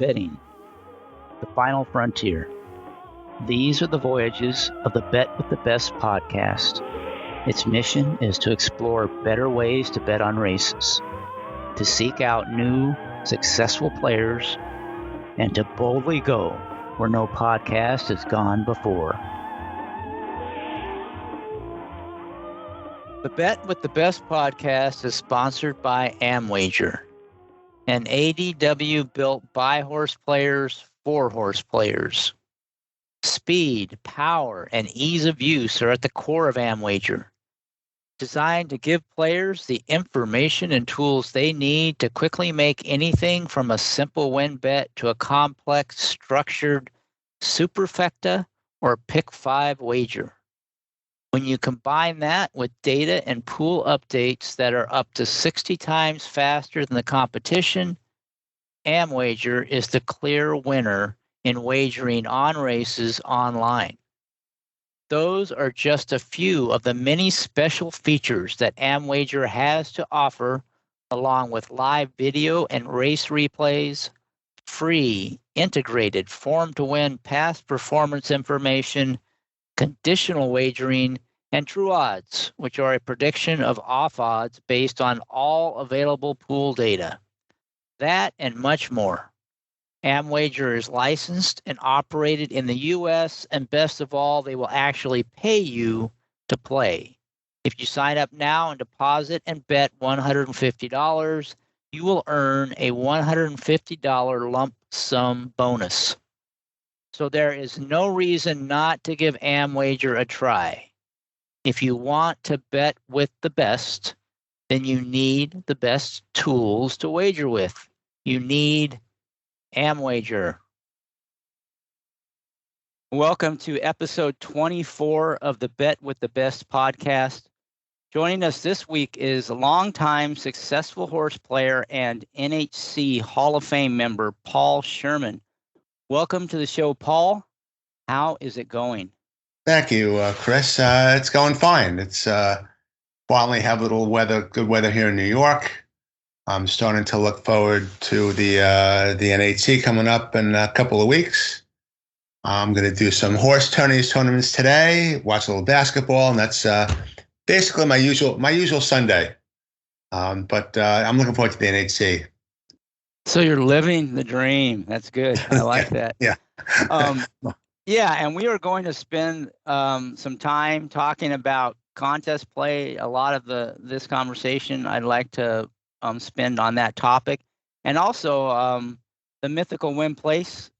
Betting, the final frontier. These are the voyages of the Bet with the Best podcast. Its mission is to explore better ways to bet on races, to seek out new, successful players, and to boldly go where no podcast has gone before. The Bet with the Best podcast is sponsored by Amwager, an ADW built by horse players for horse players. Speed, power, and ease of use are at the core of Amwager, designed to give players the information and tools they need to quickly make anything from a simple win bet to a complex, structured superfecta or pick five wager. When you combine that with data and pool updates that are up to 60 times faster than the competition, Amwager is the clear winner in wagering on races online. Those are just a few of the many special features that Amwager has to offer, along with live video and race replays, free, integrated form-to-win past performance information, conditional wagering, and true odds, which are a prediction of off odds based on all available pool data. That and much more. Amwager is licensed and operated in the U.S., and best of all, they will actually pay you to play. If you sign up now and deposit and bet $150, you will earn a $150 lump sum bonus. So there is no reason not to give Amwager a try. If you want to bet with the best, then you need the best tools to wager with. You need Amwager. Welcome to episode 24 of the Bet with the Best podcast. Joining us this week is a longtime successful horse player and NHC Hall of Fame member, Paul Sherman. Welcome to the show, Paul. How is it going? Thank you, Chris. It's going fine. It's finally have a little good weather here in New York. I'm starting to look forward to the NHC coming up in a couple of weeks. I'm going to do some horse tournaments today, watch a little basketball, and that's basically my usual Sunday. But I'm looking forward to the NHC. So you're living the dream. That's good. I like that. Yeah. Yeah, and we are going to spend some time talking about contest play. A lot of this conversation I'd like to spend on that topic, and also the mythical win place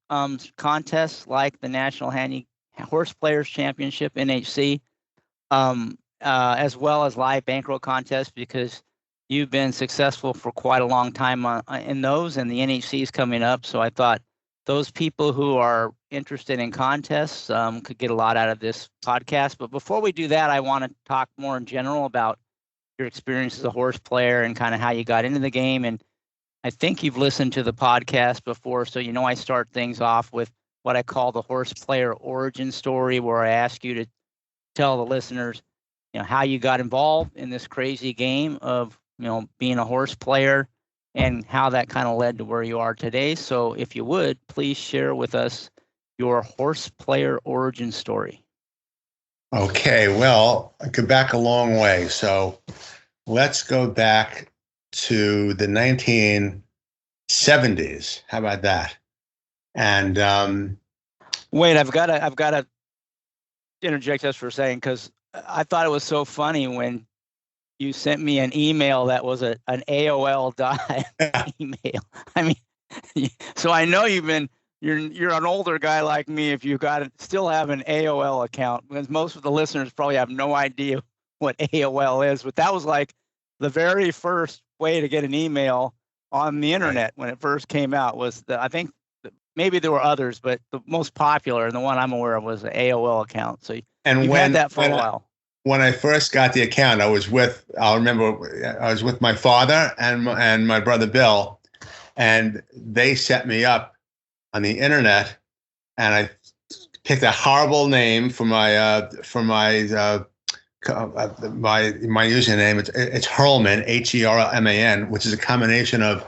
contests like the National Horse Players Championship (NHC), as well as live bankroll contests, because you've been successful for quite a long time in those, and the NHC is coming up. So I thought those people who are interested in contests could get a lot out of this podcast. But before we do that, I want to talk more in general about your experience as a horse player and kind of how you got into the game. And I think you've listened to the podcast before, so you know I start things off with what I call the horse player origin story, where I ask you to tell the listeners, how you got involved in this crazy game of, being a horse player, and how that kind of led to where you are today. So if you would, please share with us your horse player origin story. Okay, well, I go back a long way. So let's go back to the 1970s. How about that? And wait, I've got to interject just for a second, because I thought it was so funny when you sent me an email that was an AOL email. I mean, so I know you're an older guy like me if you still have an AOL account, because most of the listeners probably have no idea what AOL is, but that was like the very first way to get an email on the internet when it first came out. I think maybe there were others, but the most popular and the one I'm aware of was the AOL account. So you've had that for a while. When I first got the account, I was with my father and my brother Bill, and they set me up on the internet, and I picked a horrible name for my username. It's Herlman, Herlman, which is a combination of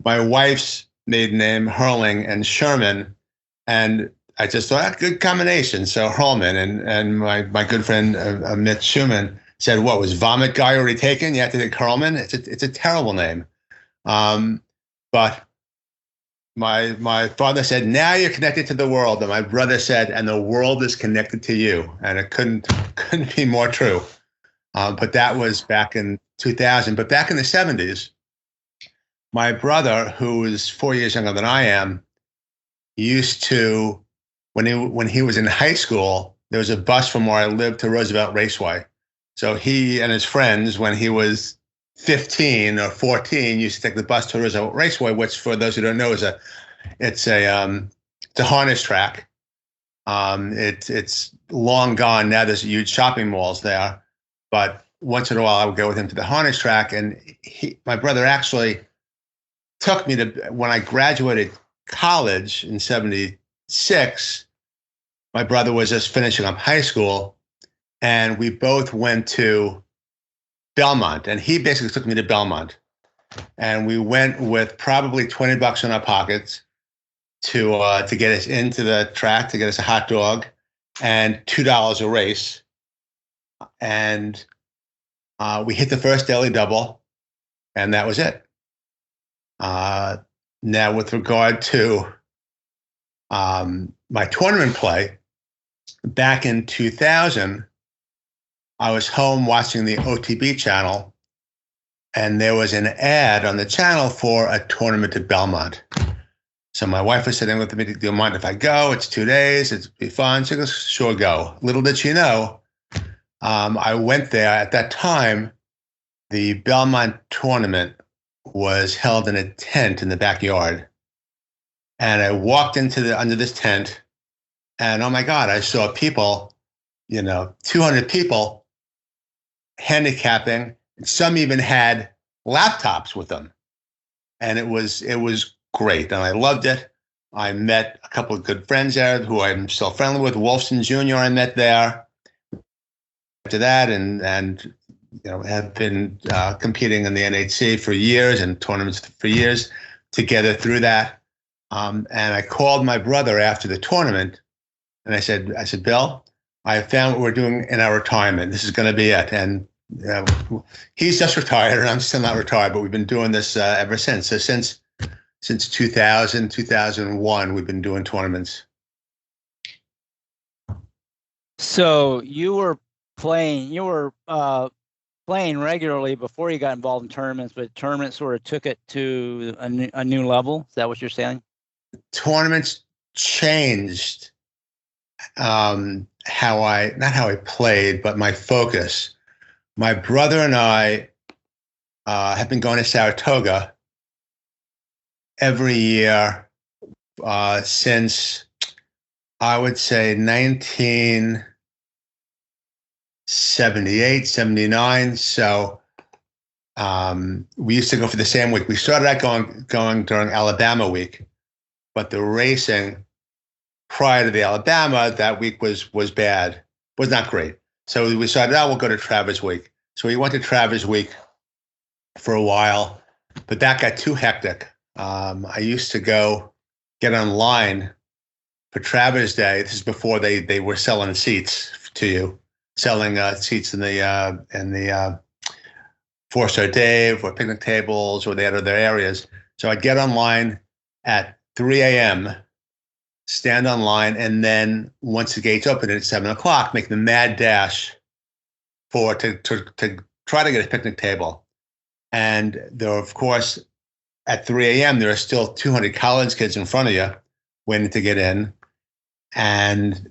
my wife's maiden name, Hurling, and Sherman. And I just thought, good combination. So Hurlman, and my good friend Mitch Schumann said, what, was Vomit Guy already taken? You have to take Hurlman? It's a terrible name. But my father said, now you're connected to the world. And my brother said, and the world is connected to you. And it couldn't be more true. But that was back in 2000. But back in the 70s, my brother, who is 4 years younger than I am, used to, when he was in high school, there was a bus from where I lived to Roosevelt Raceway. So he and his friends, when he was 15 or 14, used to take the bus to Roosevelt Raceway, which, for those who don't know, it's a harness track. It's long gone now. There's huge shopping malls there, but once in a while I would go with him to the harness track. And my brother actually took me to, when I graduated college in '76. My brother was just finishing up high school, and we both went to Belmont, and he basically took me to Belmont, and we went with probably $20 in our pockets to get us into the track, to get us a hot dog, and $2 a race. And we hit the first daily double, and that was it. Now, with regard to my tournament play, back in 2000, I was home watching the OTB channel, and there was an ad on the channel for a tournament at Belmont. So my wife was sitting with me, do you mind if I go? It's 2 days. It'd be fun. She goes, sure, go. Little did she know, I went there. At that time, the Belmont tournament was held in a tent in the backyard. And I walked under this tent, and oh my God, I saw people, 200 people handicapping. Some even had laptops with them. And it was great. And I loved it. I met a couple of good friends there who I'm still friendly with. Wolfson Jr. I met there. After that, and have been competing in the NHC for years and tournaments for years together through that. And I called my brother after the tournament, and I said, Bill, I found what we're doing in our retirement. This is going to be it. And he's just retired, and I'm still not retired, but we've been doing this ever since. So since 2000, 2001, we've been doing tournaments. So you were playing regularly before you got involved in tournaments, but tournaments sort of took it to a new level. Is that what you're saying? Tournaments changed not how I played, but my focus. My brother and I have been going to Saratoga every year since, I would say, 1978, 79. So we used to go for the same week. We started out going during Alabama week, but the racing prior to the Alabama that week was bad, was not great. So we decided, we'll go to Travers week. So we went to Travers week for a while, but that got too hectic. I used to go get online for Travers Day. This is before they were selling seats to you, selling seats in the Four-Star Dave or picnic tables, or they had other areas. So I'd get online at 3 a.m., stand online, and then once the gates open at 7 o'clock, make the mad dash to try to get a picnic table. And there, of course, at 3 a.m., there are still 200 college kids in front of you waiting to get in. And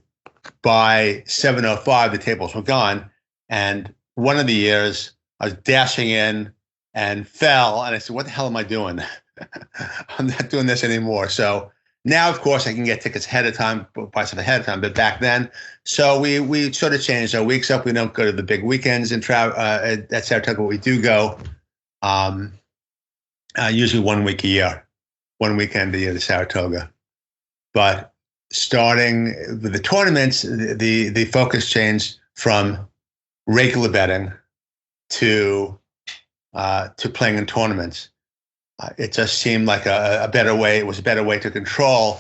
by 7:05, the tables were gone. And one of the years, I was dashing in and fell. And I said, what the hell am I doing? I'm not doing this anymore. So now, of course, I can get tickets ahead of time, buy stuff ahead of time. But back then, so we sort of changed our weeks up. We don't go to the big weekends at Saratoga, but we do go usually 1 week a year, 1 weekend a year to Saratoga. But starting with the tournaments, the focus changed from regular betting to playing in tournaments. It just seemed like a better way. It was a better way to control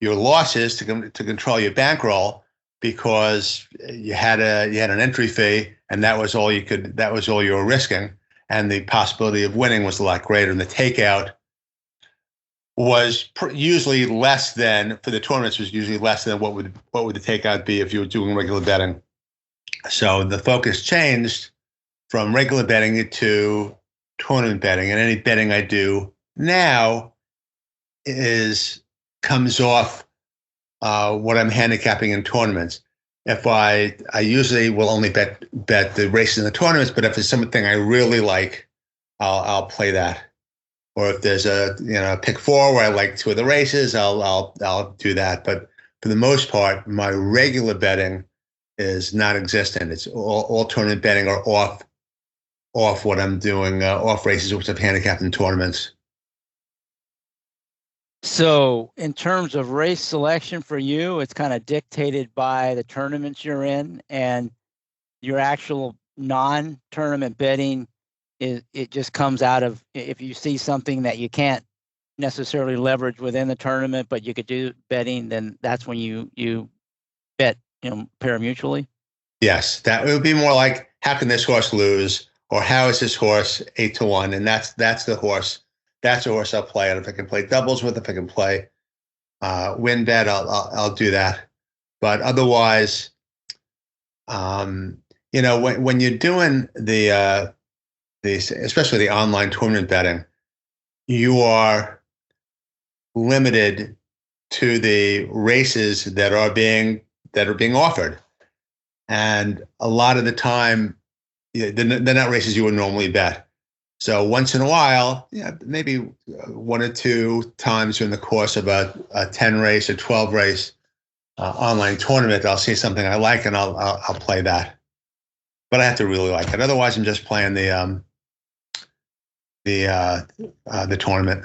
your losses, to control your bankroll, because you had an entry fee, and that was all you were risking, and the possibility of winning was a lot greater. And the takeout was usually less than, for the tournaments, was usually less than what would the takeout be if you were doing regular betting. So the focus changed from regular betting to tournament betting, and any betting I do now comes off what I'm handicapping in tournaments. If I usually will only bet the races in the tournaments, but if it's something I really like, I'll play that. Or if there's a pick four where I like two of the races, I'll do that. But for the most part, my regular betting is non-existent. It's all tournament betting or off what I'm doing, off races which I've handicapped in tournaments. So in terms of race selection for you, it's kind of dictated by the tournaments you're in, and your actual non-tournament betting it just comes out of, if you see something that you can't necessarily leverage within the tournament, but you could do betting, then that's when you bet, pari-mutually. Yes, that would be more like, how can this horse lose, or how is this horse 8-1, and that's the horse. That's the horse I'll play. And if I can play doubles with, if I can play win bet, I'll do that. But otherwise, when you're doing the especially the online tournament betting, you are limited to the races that are being offered, and a lot of the time, they're not races you would normally bet. So once in a while, maybe one or two times during the course of a 10 race or 12 race online tournament, I'll see something I like, and I'll play that. But I have to really like it. Otherwise, I'm just playing the tournament.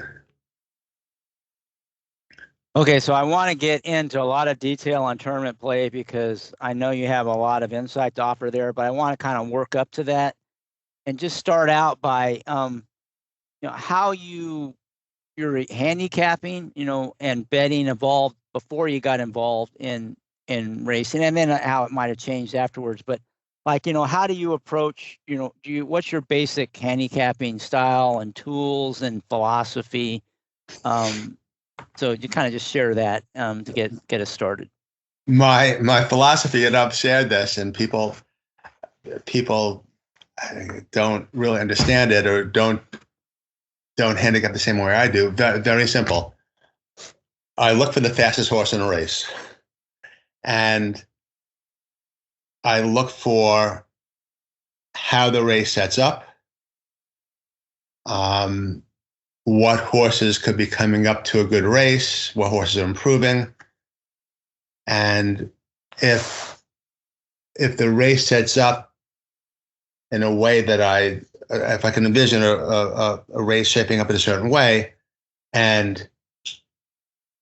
Okay, so I want to get into a lot of detail on tournament play, because I know you have a lot of insight to offer there, but I want to kind of work up to that and just start out by how your handicapping, and betting evolved before you got involved in racing, and then how it might have changed afterwards. But how do you approach, what's your basic handicapping style and tools and philosophy? So you kind of just share that to get us started. My philosophy, and I've shared this, and people don't really understand it, or don't handicap the same way I do. Very, very simple. I look for the fastest horse in a race, and I look for how the race sets up, what horses could be coming up to a good race, what horses are improving, and if the race sets up in a way that if I can envision a race shaping up in a certain way, and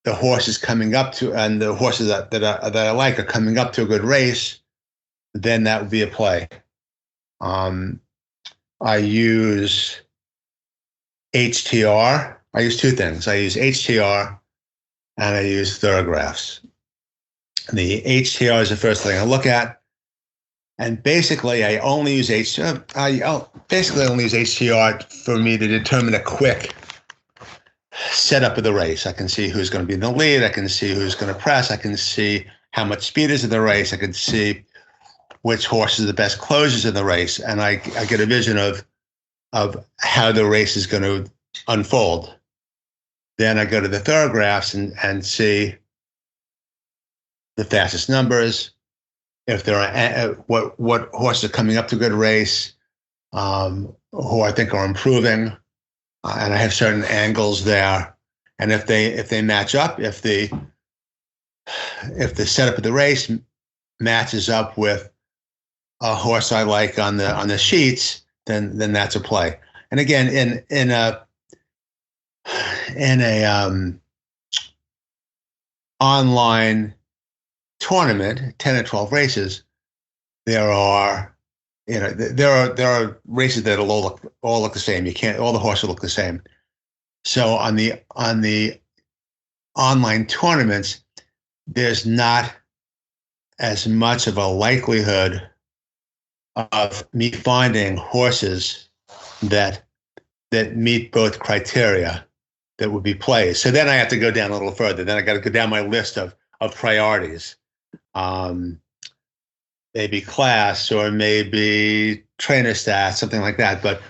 the horses coming up to, and the horses that I like are coming up to a good race, then that would be a play. I use HTR. I use two things. I use HTR and I use thoragraphs. The HTR is the first thing I look at. And basically, I only use HTR. I basically only use HTR for me to determine a quick setup of the race. I can see who's going to be in the lead. I can see who's going to press. I can see how much speed is in the race. I can see which horse is the best closers in the race, and I get a vision of how the race is going to unfold. Then I go to the thoragraphs and see the fastest numbers, if there are what horses are coming up to a good race, who I think are improving, and I have certain angles there. And if they match up, if the setup of the race matches up with a horse I like on the sheets, then that's a play. And again, in a online tournament, 10 or 12 races, there are there are races that all look the same. You can't all the horses look the same. So on the online tournaments, there's not as much of a likelihood of me finding horses that meet both criteria that would be plays. So then I have to go down a little further. Then I got to go down my list of priorities. Maybe class or maybe trainer stats, something like that. But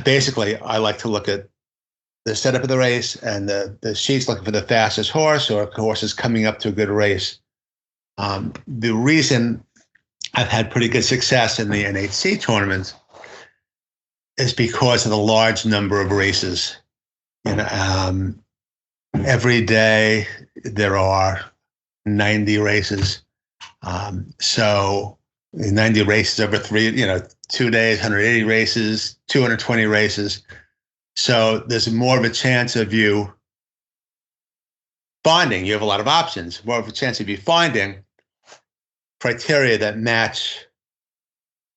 basically, I like to look at the setup of the race and the sheets looking for the fastest horse or horses coming up to a good race. The reason I've had pretty good success in the NHC tournaments is because of the large number of races. Every day there are 90 races. So 90 races over 2 days, 180 races, 220 races. So there's more of a chance of you finding, you have a lot of options, more of a chance of you finding criteria that match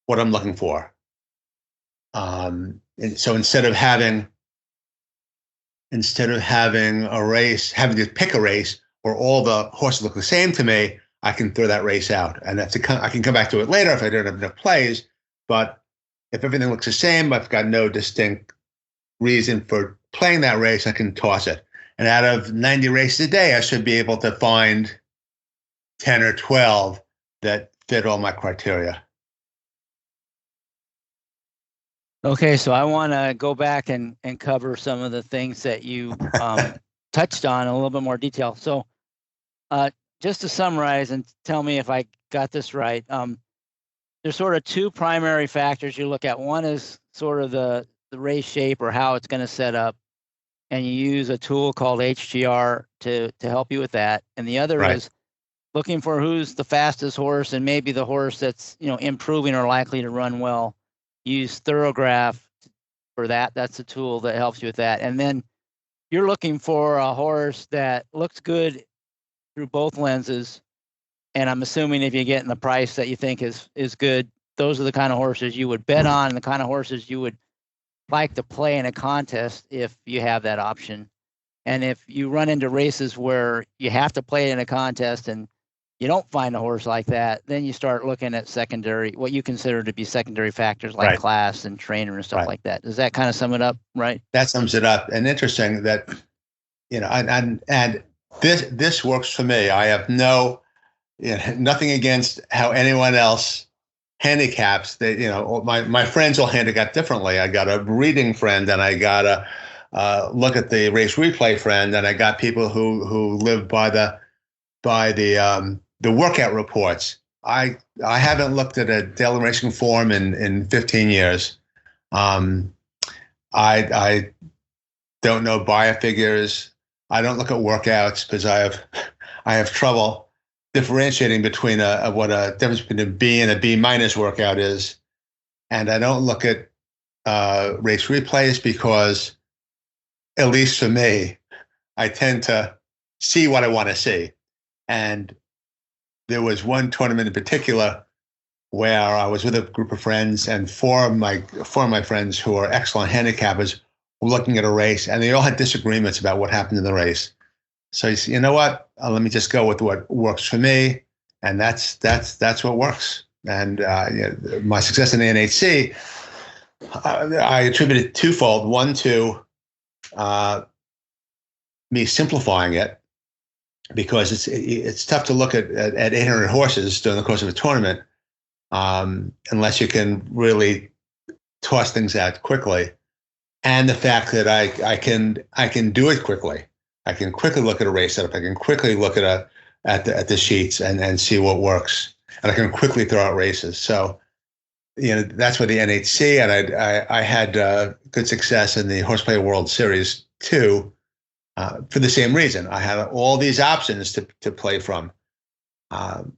what I'm looking for. And so instead of having a race, having to pick a race where all the horses look the same to me, I can throw that race out. And I can come back to it later if I don't have enough plays. But if everything looks the same, I've got no distinct reason for playing that race, I can toss it. And out of 90 races a day, I should be able to find 10 or 12 that fit all my criteria. Okay, so I want to go back and cover some of the things that you touched on in a little bit more detail. So just to summarize and tell me if I got this right, there's sort of two primary factors you look at. One is sort of the race shape or how it's going to set up, and you use a tool called HGR to help you with that. And the other is looking for who's the fastest horse and maybe the horse that's improving or likely to run well. Use Thorograph for that. That's a tool that helps you with that. And then you're looking for a horse that looks good through both lenses. And I'm assuming if you're getting the price that you think is good, those are the kind of horses you would bet on and the kind of horses you would like to play in a contest if you have that option. And if you run into races where you have to play in a contest and you don't find a horse like that, then you start looking at secondary, what you consider to be secondary factors like class and trainer and stuff like that. Does that kind of sum it up, right? That sums it up. And interesting that, and this works for me. I have nothing against how anyone else handicaps. My friends all handicap differently. I got a reading friend and I got a look at the race replay friend, and I got people who live by the workout reports. I haven't looked at a daily racing form in 15 years. I don't know buyer figures. I don't look at workouts because I have trouble differentiating between what a difference between a B and a B minus workout is. And I don't look at race replays because, at least for me, I tend to see what I want to see. And there was one tournament in particular where I was with a group of friends, and four of my friends who are excellent handicappers were looking at a race, and they all had disagreements about what happened in the race. So you say, you know what? Let me just go with what works for me, and that's what works. And my success in the NHC, I attribute it twofold. One to me simplifying it, because it's tough to look at 800 horses during the course of a tournament unless you can really toss things out quickly, and the fact that I can do it quickly. I can quickly look at a race setup. I can quickly look at the sheets and see what works, and I can quickly throw out races. So that's where the NHC, and I had good success in the Horseplayer World Series too. For the same reason, I had all these options to play from, so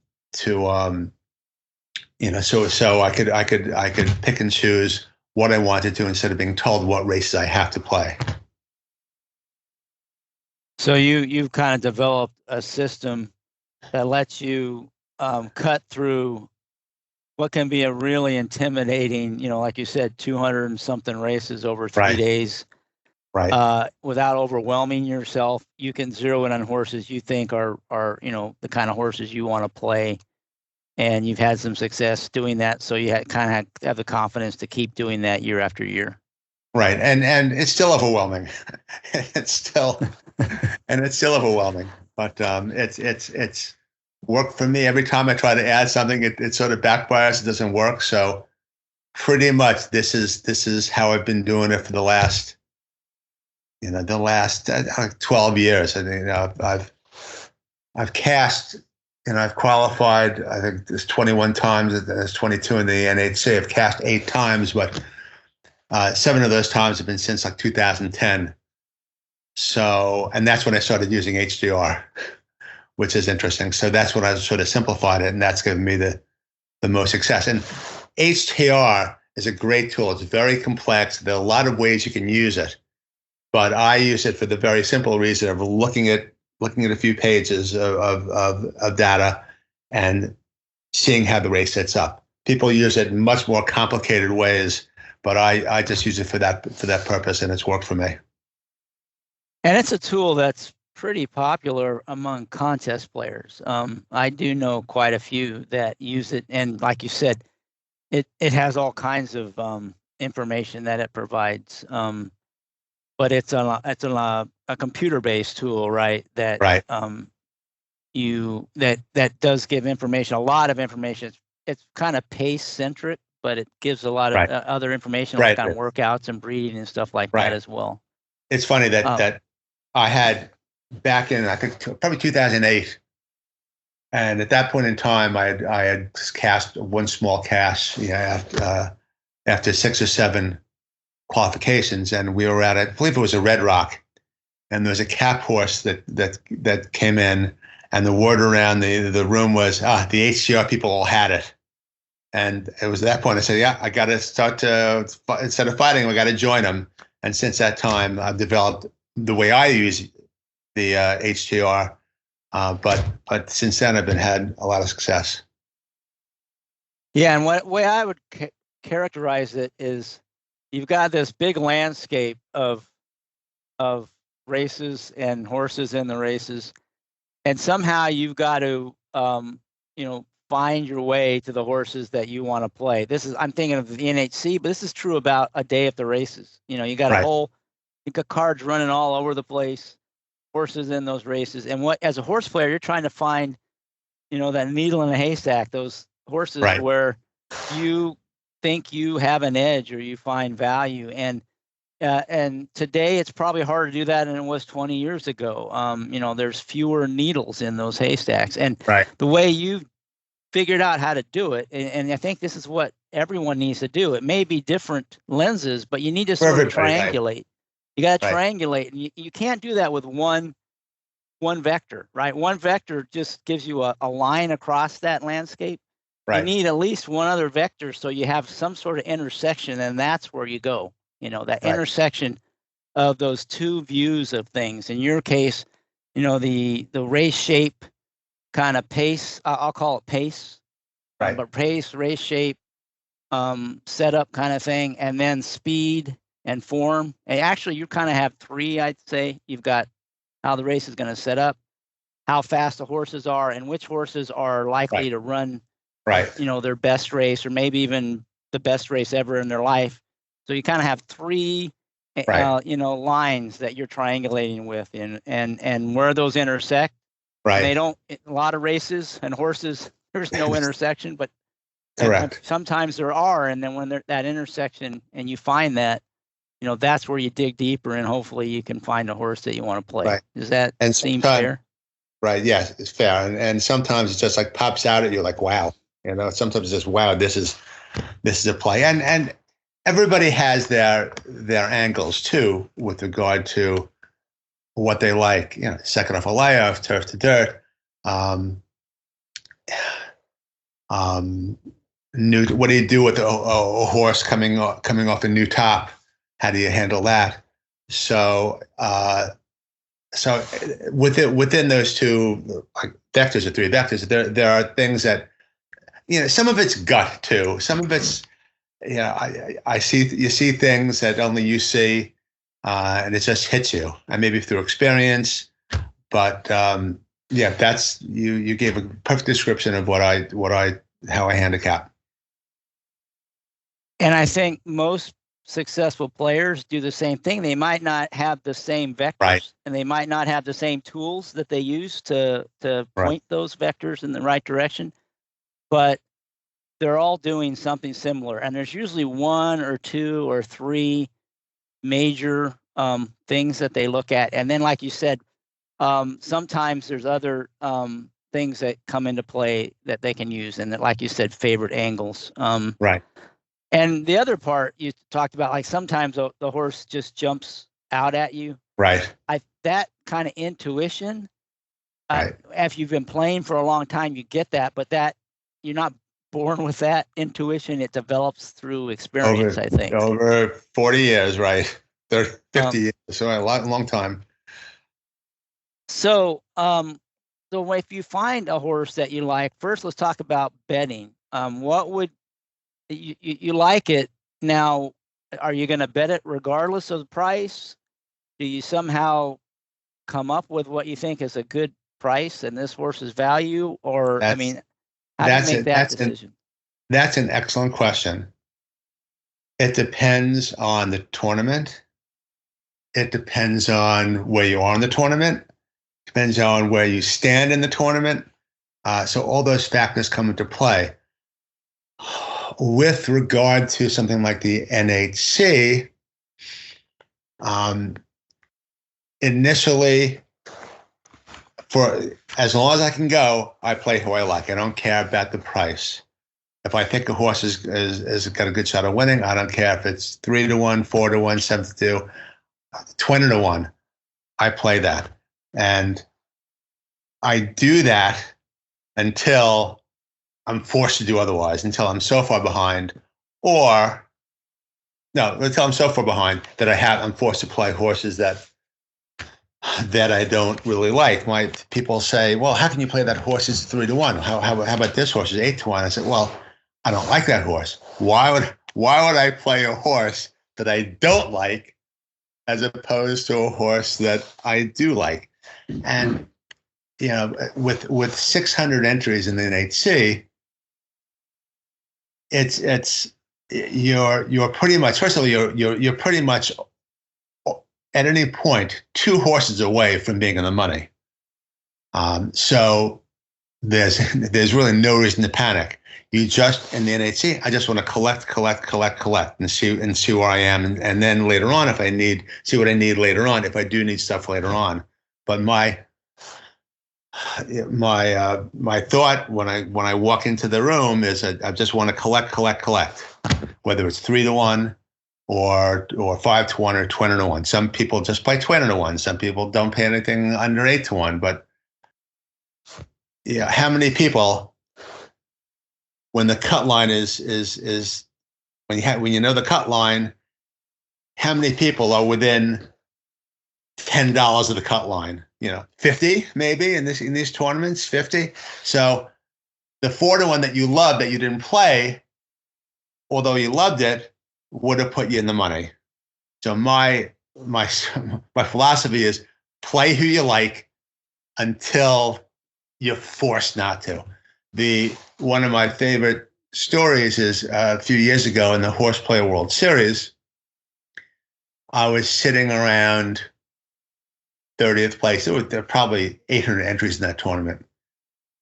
I could pick and choose what I wanted to instead of being told what races I have to play. So you've kind of developed a system that lets you cut through what can be a really intimidating, like you said, 200 and something races over 3 Right. days. Right. Without overwhelming yourself, you can zero in on horses you think are the kind of horses you want to play, and you've had some success doing that. So you kind of have the confidence to keep doing that year after year. Right. And it's still overwhelming. It's still overwhelming. But it's worked for me. Every time I try to add something, it sort of backfires. It doesn't work. So pretty much this is how I've been doing it for the last 12 years. I think I've cast and I've qualified. I think there's 21 times. There's 22 in the NHC. I've cast 8 times, but 7 of those times have been since like 2010. So, and that's when I started using HDR, which is interesting. So that's when I sort of simplified it, and that's given me the most success. And HDR is a great tool. It's very complex. There are a lot of ways you can use it, but I use it for the very simple reason of looking at a few pages of data and seeing how the race sets up. People use it in much more complicated ways, but I just use it for that purpose, and it's worked for me. And it's a tool that's pretty popular among contest players. I do know quite a few that use it, and like you said, it has all kinds of information that it provides. But it's a computer-based tool, right? That Right. That does give information, a lot of information. It's kind of pace centric, but it gives a lot of other information, like on workouts and breeding and stuff like that as well. It's funny that I had back in, I think, probably 2008, and at that point in time, I had cast one small cast, after 6 or 7 qualifications, and we were at, I believe it was a Red Rock, and there was a cap horse that came in, and the word around the room was, the HCR people all had it. And it was at that point I said, I got to start to, instead of fighting, we got to join them. And since that time, I've developed the way I use the HTR. But since then, I've had a lot of success. Yeah, and what way I would characterize it is, you've got this big landscape of races and horses in the races, and somehow you've got to find your way to the horses that you want to play. I'm thinking of the NHC, but this is true about a day at the races. You got you got cards running all over the place, horses in those races, and as a horse player, you're trying to find that needle in a haystack, those horses where you think you have an edge or you find value. And today it's probably harder to do that than it was 20 years ago. There's fewer needles in those haystacks, and the way you figured out how to do it, and I think this is what everyone needs to do. It may be different lenses, but you need to sort of triangulate. You got to triangulate, and you can't do that with one vector, right? One vector just gives you a line across that landscape. You need at least one other vector, so you have some sort of intersection, and that's where you go. That intersection of those two views of things. In your case, the race shape, kind of pace. I'll call it pace, but pace, race shape, setup kind of thing, and then speed and form. And actually, you kind of have 3, I'd say. You've got how the race is going to set up, how fast the horses are, and which horses are likely to run their best race, or maybe even the best race ever in their life. So you kind of have 3 lines that you're triangulating with, and where those intersect. They don't, a lot of races and horses, there's no intersection, but sometimes there are. And then when that intersection and you find that, that's where you dig deeper, and hopefully you can find a horse that you want to play. Does that seem fair? Right. Yes, it's fair. And sometimes it just like pops out at you like, wow. Sometimes it's just, wow, this is a play. And everybody has their angles too, with regard to what they like. Second off a layoff, turf to dirt. What do you do with a horse coming off a new top? How do you handle that? So within those 2 vectors or 3 vectors, there are things that some of it's gut too. Some of it's, I see, you see things that only you see, and it just hits you, and maybe through experience. But that's you gave a perfect description of how I handicap. And I think most successful players do the same thing. They might not have the same vectors, right, and they might not have the same tools that they use to point those vectors in the right direction, but they're all doing something similar. And there's usually one or two or three major things that they look at. And then, like you said, sometimes there's other things that come into play that they can use, and that, like you said, favorite angles. Right. And the other part you talked about, like sometimes the horse just jumps out at you. Right. That kind of intuition, right. If you've been playing for a long time, you get that, but that you're not born with that intuition. It develops through experience, I think. Over 40 years, right? 30, 50 years, so a long time. So, so if you find a horse that you like, first let's talk about betting. What would you like it now? Are you going to bet it regardless of the price? Do you somehow come up with what you think is a good price and this horse's value, or how do you make that decision? That's an excellent question. It depends on the tournament. It depends on where you are in the tournament. Depends on where you stand in the tournament. So all those factors come into play. With regard to something like the NHC, initially, for as long as I can go, I play who I like. I don't care about the price. If I think a horse is got a good shot of winning, I don't care if it's 3-1, 4-1, 7-2, 20-1. I play that, and I do that until I'm forced to do otherwise, until I'm so far behind, until I'm so far behind that I'm forced to play horses that I don't really like. My people say, well, how can you play that horse is 3-1? How about this horse is 8-1? I said, well, I don't like that horse. Why would I play a horse that I don't like as opposed to a horse that I do like? And with 600 entries in the NHC, you're pretty much, first of all, you're pretty much at any point 2 horses away from being in the money. So there's really no reason to panic. You just, in the NHC, I just want to collect and see where I am, and then later on, if I see what I need later on, if I do need stuff later on. But my thought when I walk into the room is I just want to collect, whether it's 3-1 or 5-1 or 20-1. Some people just play 20-1. Some people don't pay anything under 8-1. But how many people, when the cut line is when you know the cut line, how many people are within $10 of the cut line? 50 maybe in these tournaments, 50. So the 4-1 that you loved that you didn't play, although you loved it, would have put you in the money. So my philosophy is play who you like until you're forced not to. One of my favorite stories is a few years ago in the Horseplayer World Series. I was sitting around 30th place. There were probably 800 entries in that tournament.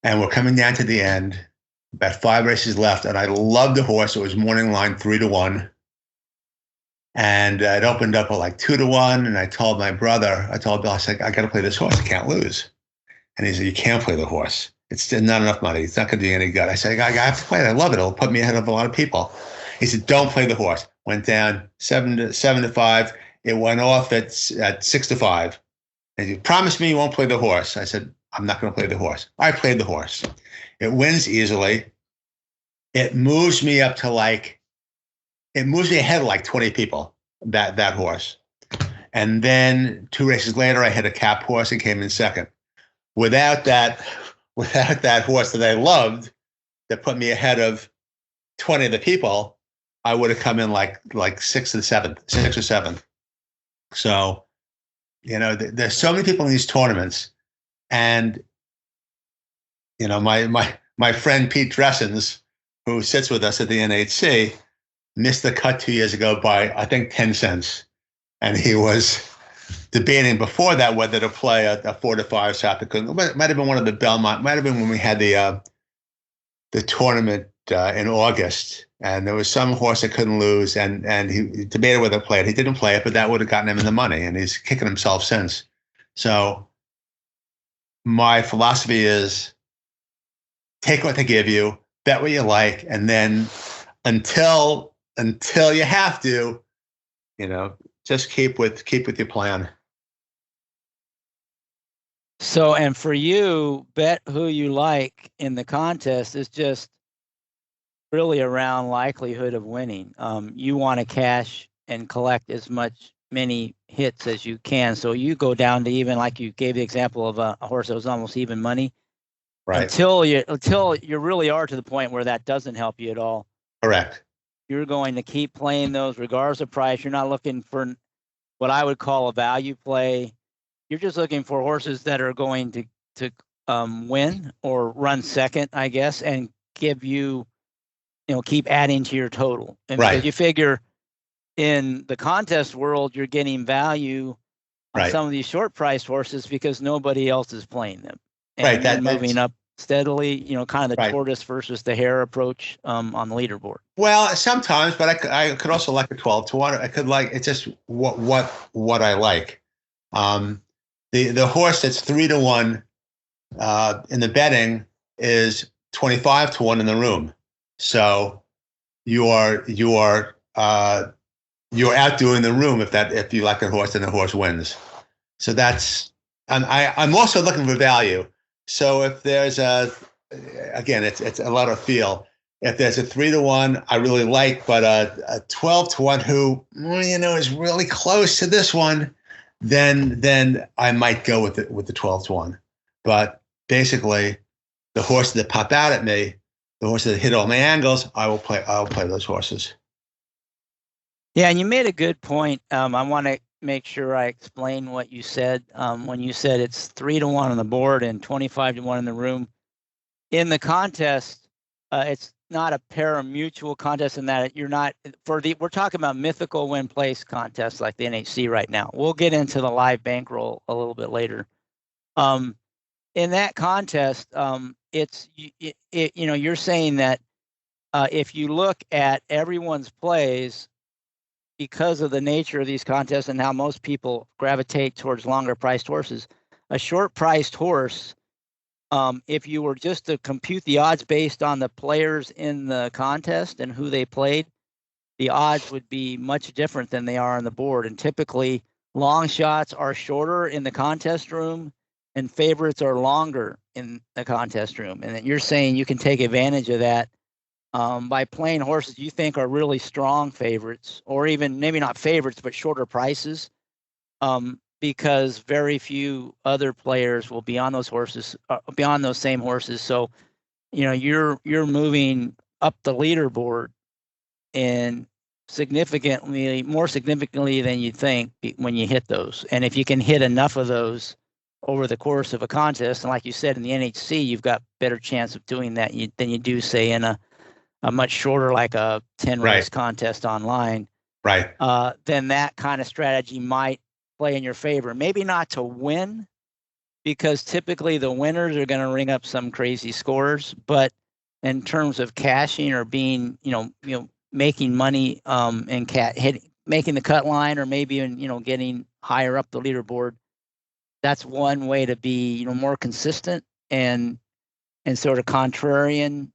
And we're coming down to the end, about 5 races left. And I loved the horse. It was morning line 3-1. And it opened up at like 2-1. And I told Bill, I said, I got to play this horse. I can't lose. And he said, you can't play the horse. It's not enough money. It's not going to do you any good. I said, I have to play it. I love it. It'll put me ahead of a lot of people. He said, don't play the horse. Went down 7-5. It went off at 6-5. And he promised me you won't play the horse. I said, I'm not going to play the horse. I played the horse. It wins easily. It moves me ahead of like 20 people, that horse. And then 2 races later, I hit a cap horse and came in second. Without that horse that I loved, that put me ahead of 20 of the people, I would have come in like sixth or seventh. So, there's so many people in these tournaments, and my friend Pete Dressens, who sits with us at the NHC, missed the cut 2 years ago by I think 10 cents, and he was debating before that whether to play a 4 to 5 shot. Because it might have been one of the Belmont, might have been when we had the tournament in August, and there was some horse that couldn't lose, and he debated whether to play it. He didn't play it, but that would have gotten him in the money, and he's kicking himself since. So my philosophy is take what they give you, bet what you like, and then until you have to, just keep with your plan. So, and for you, bet who you like in the contest is just really around likelihood of winning. You want to cash and collect as many hits as you can. So you go down to even, like you gave the example of a horse that was almost even money. Right. Until you really are to the point where that doesn't help you at all. Correct. You're going to keep playing those regardless of price. You're not looking for what I would call a value play. You're just looking for horses that are going to win or run second, I guess, and give you, keep adding to your total. And right. Because you figure in the contest world, you're getting value on right. some of these short priced horses because nobody else is playing them. And right. That's moving up steadily, kind of the right. tortoise versus the hare approach on the leaderboard. Well, sometimes, but I could also like a 12 to 1. I could it's just what I like. The horse that's 3 to 1 in the betting is 25 to 1 in the room. So you are outdoing the room if you like a horse and the horse wins. So that's, and I'm also looking for value. So if there's again, it's a lot of feel. If there's a 3 to 1, I really like, but a 12 to 1 who is really close to this one, then I might go with the 12 to 1. But basically, the horses that pop out at me, the horses that hit all my angles, I'll play those horses. Yeah, and you made a good point. I want to make sure I explain what you said when you said it's 3 to 1 on the board and 25 to 1 in the room. In the contest, it's not a pari-mutuel contest in that you're not we're talking about mythical win place contests like the NHC right now. We'll get into the live bankroll a little bit later. In that contest, you're saying that if you look at everyone's plays, because of the nature of these contests and how most people gravitate towards longer priced horses, a short priced horse, if you were just to compute the odds based on the players in the contest and who they played, the odds would be much different than they are on the board. And typically, long shots are shorter in the contest room and favorites are longer in the contest room. And you're saying you can take advantage of that by playing horses you think are really strong favorites, or even maybe not favorites, but shorter prices, because very few other players will be on those horses, beyond those same horses. So, you're moving up the leaderboard and more significantly than you think when you hit those. And if you can hit enough of those over the course of a contest, and like you said, in the NHC, you've got better chance of doing that than you do, say, in a much shorter, like a 10 race contest online. Right. Then that kind of strategy might play in your favor. Maybe not to win, because typically the winners are going to ring up some crazy scores. But in terms of cashing or being, making money and making the cut line, or maybe getting higher up the leaderboard, that's one way to be more consistent and sort of contrarian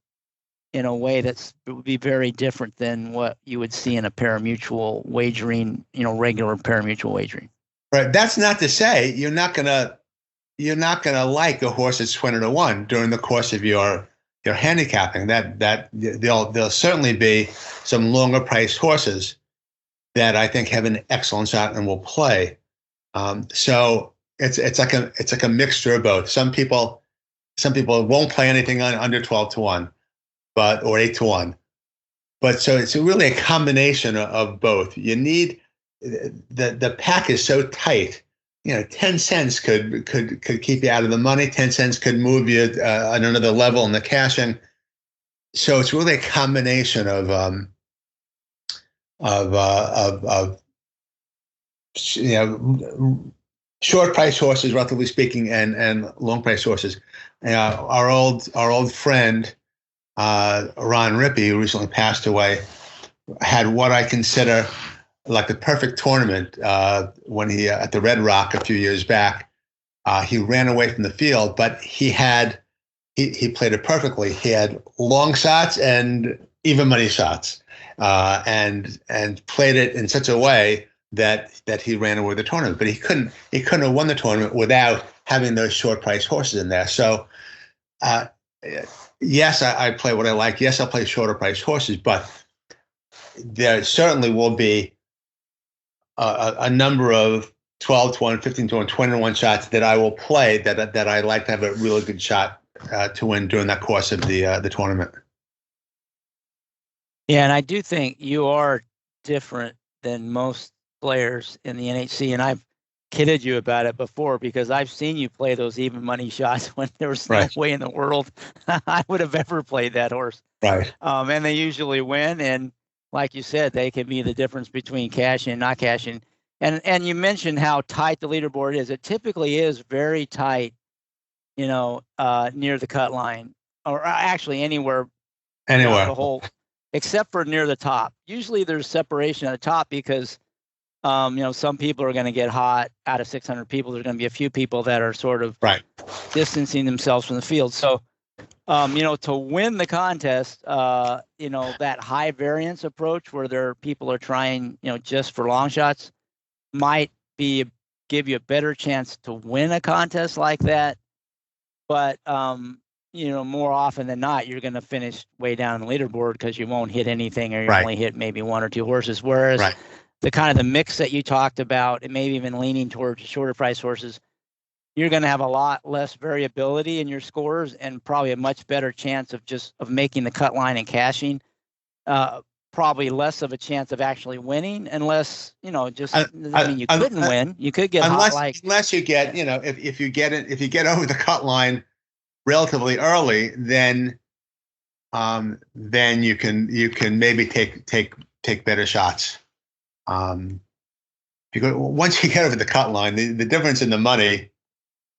in a way that would be very different than what you would see in a pari-mutuel wagering, regular pari-mutuel wagering. Right. That's not to say you're not gonna like a horse that's 20 to 1 during the course of your handicapping. That there'll certainly be some longer priced horses that I think have an excellent shot and will play. So it's like a mixture of both. Some people won't play anything under 12 to 1. or 8-1. But so it's really a combination of both. You need the pack is so tight. 10 cents could keep you out of the money. 10 cents could move you on another level in the cashing. So it's really a combination of short price horses, relatively speaking, and long price horses. Our old friend Ron Rippey, who recently passed away, had what I consider like the perfect tournament when he at the Red Rock a few years back. He ran away from the field, but he played it perfectly. He had long shots and even money shots, and played it in such a way that he ran away with the tournament. But he couldn't have won the tournament without having those short price horses in there. So yes, I play what I like. Yes, I'll play shorter price horses, but there certainly will be a number of 12-1, 15-1, 20-1 shots that I will play that I like to have a really good shot to win during that course of the tournament. Yeah, and I do think you are different than most players in the NHC, and I've kidded you about it before because I've seen you play those even money shots when there was no way in the world I would have ever played that horse. Right. And they usually win, and like you said, they can be the difference between cashing and not cashing. And you mentioned how tight the leaderboard is. It typically is very tight, near the cut line, or actually anywhere. The whole, except for near the top. Usually there's separation at the top because, some people are going to get hot. Out of 600 people, there's going to be a few people that are sort of distancing themselves from the field. So, to win the contest, that high variance approach where people are trying, just for long shots, might give you a better chance to win a contest like that. But more often than not, you're going to finish way down the leaderboard because you won't hit anything, or you only hit maybe one or two horses. Whereas the kind of the mix that you talked about, and maybe even leaning towards shorter price horses, you're going to have a lot less variability in your scores and probably a much better chance of making the cut line and cashing. Probably less of a chance of actually winning, unless you couldn't win. You could get unless you get if you get over the cut line relatively early, then you can maybe take better shots. Because once you get over the cut line, the difference in the money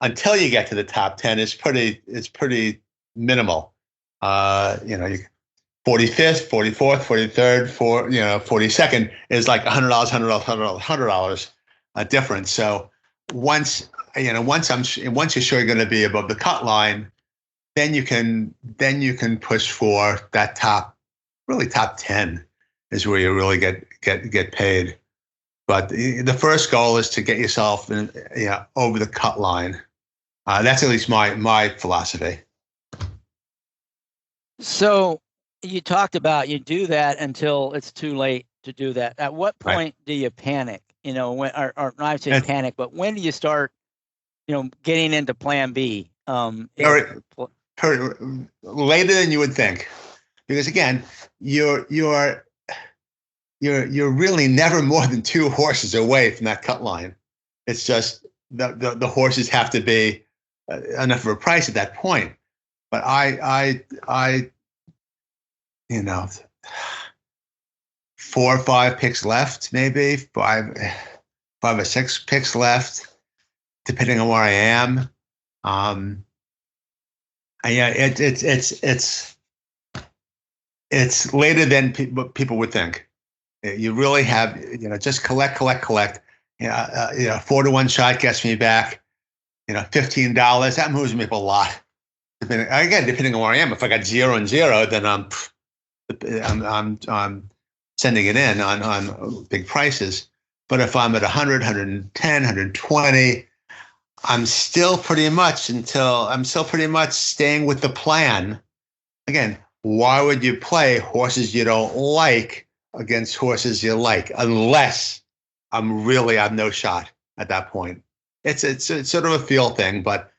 until you get to the top 10 is pretty minimal. 45th, 44th, 43rd, 42nd is like $100 difference. So once you're sure you're going to be above the cut line, then you can push for that top 10 is where you really get paid. But the first goal is to get yourself over the cut line. That's at least my philosophy. So you talked about you do that until it's too late to do that. At what point do you panic? When, or not I'd say panic, but when do you start, getting into plan B? Later than you would think, because again, you're really never more than two horses away from that cut line. It's just the horses have to be enough of a price at that point. But I 4 or 5 picks left, maybe 5 or 6 picks left, depending on where I am. It's later than people would think. You really have, just collect. 4-1 shot gets me back, $15. That moves me up a lot. Depending on where I am. If I got 0 and 0, then I'm sending it in on big prices. But if I'm at 100, 110, 120, I'm still pretty much staying with the plan. Again, why would you play horses you don't like against horses you like, unless I've no shot at that point? It's sort of a feel thing, but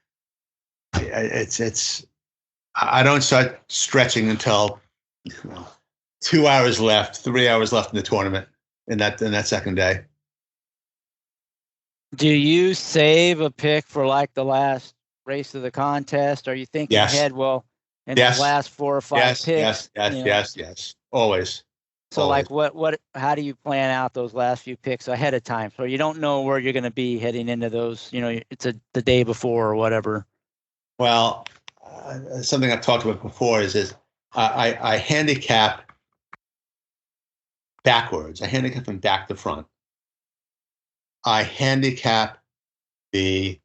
I don't start stretching until Well, 2 hours left, 3 hours left in the tournament in that second day. Do you save a pick for like the last race of the contest? Are you thinking Yes. ahead? Well, in these Yes. last 4 or 5 picks, Yes. Always. So Always. like how do you plan out those last few picks ahead of time? So you don't know where you're going to be heading into those, it's the day before or whatever. Well, something I've talked about before is I handicap backwards. I handicap from back to front. I handicap the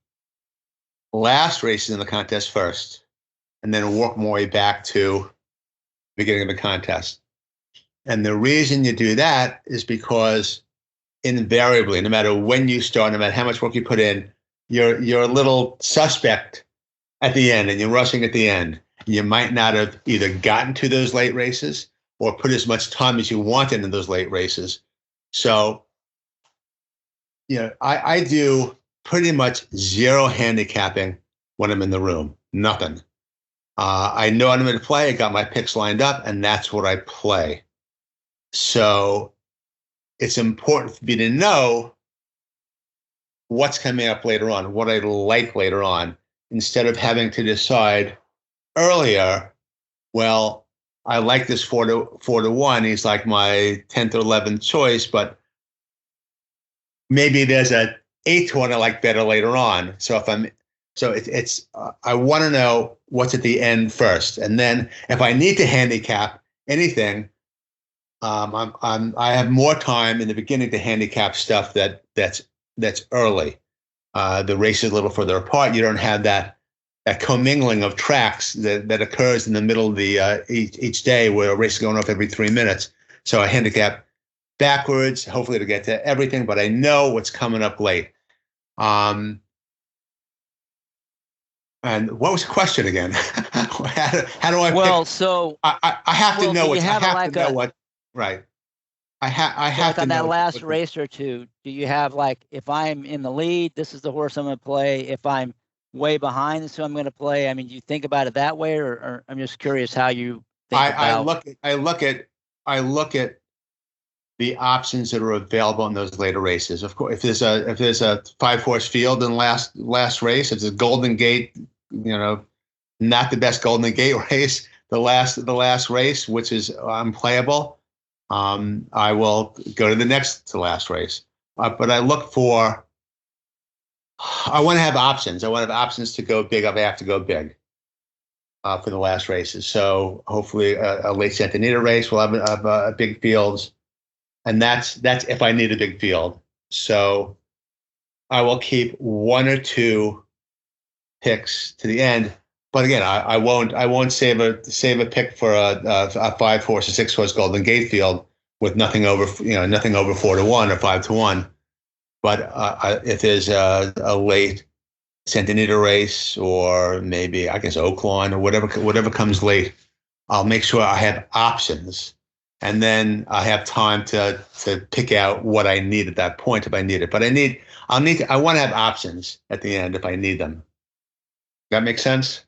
last races in the contest first, and then work my way back to the beginning of the contest. And the reason you do that is because invariably, no matter when you start, no matter how much work you put in, you're a little suspect at the end, and you're rushing at the end. You might not have either gotten to those late races or put as much time as you wanted in those late races. So, I do pretty much zero handicapping when I'm in the room. Nothing. I know what I'm going to play. I got my picks lined up, and that's what I play. So it's important for me to know what's coming up later on, what I like later on, instead of having to decide earlier, well, I like this 4-1. He's like my 10th or 11th choice, but maybe there's a 8-1 I like better later on. So I want to know what's at the end first, and then if I need to handicap anything, I have more time in the beginning to handicap stuff that's early. The race is a little further apart. You don't have that commingling of tracks that occurs in the middle of the each day, where a race is going off every 3 minutes. So I handicap backwards, hopefully to get to everything, but I know what's coming up late. And what was the question again? how do I? Well, pick? so I have to know. I have to know what. Right. I have to on know that last race or two. Do you have like, if I'm in the lead, this is the horse I'm going to play. If I'm way behind, this is who I'm going to play. I mean, do you think about it that way, or I'm just curious how you think about. I look at the options that are available in those later races. Of course, if there's a 5-horse field in last race, it's a Golden Gate, not the best Golden Gate race. The last race, which is unplayable, I will go to the next to last race. But I look for. I want to have options. I want to have options to go big if I have to go big for the last races. So hopefully a late Santa Anita race will have a big fields. And that's if I need a big field. So I will keep 1 or 2 picks to the end. But again, I won't save a pick for a 5-horse or 6-horse Golden Gate field with nothing over 4-1 or 5-1. But if there's a late Santa Anita race, or maybe I guess Oaklawn or whatever comes late, I'll make sure I have options. And then I have time to pick out what I need at that point if I need it. But I want to have options at the end if I need them. That makes sense?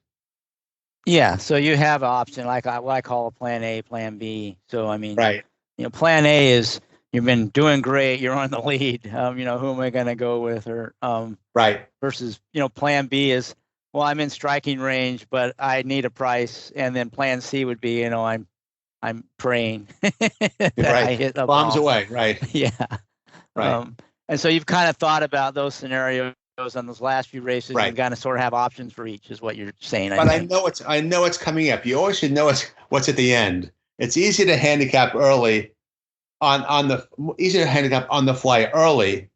Yeah. So you have an option, like what I call a plan A, plan B. So, I mean, right. Plan A is, you've been doing great, you're on the lead. Who am I going to go with? Or right. Versus, plan B is, well, I'm in striking range, but I need a price. And then plan C would be, I'm praying that right. I hit a bombs ball. away. Right. Yeah. Right. And so you've kind of thought about those scenarios on those last few races, right. and kind of sort of have options for each, is what you're saying. But I know it's coming up. You always should know what's at the end. It's easy to handicap early easy to handicap on the fly early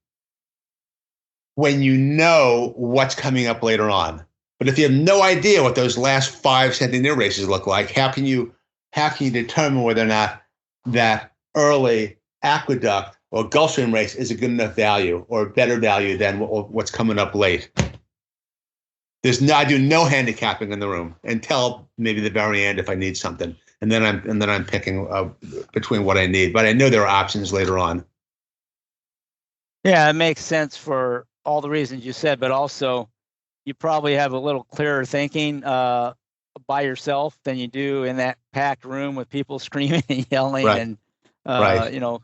when you know what's coming up later on. But if you have no idea what those last 5 Santa Anita races look like, how can you determine whether or not that early Aqueduct or Gulfstream race is a good enough value or better value than what's coming up late? I do no handicapping in the room until maybe the very end if I need something, and then I'm picking between what I need. But I know there are options later on. Yeah, it makes sense for all the reasons you said, but also you probably have a little clearer thinking by yourself than you do in that packed room with people screaming and yelling, Right. and Right. you know,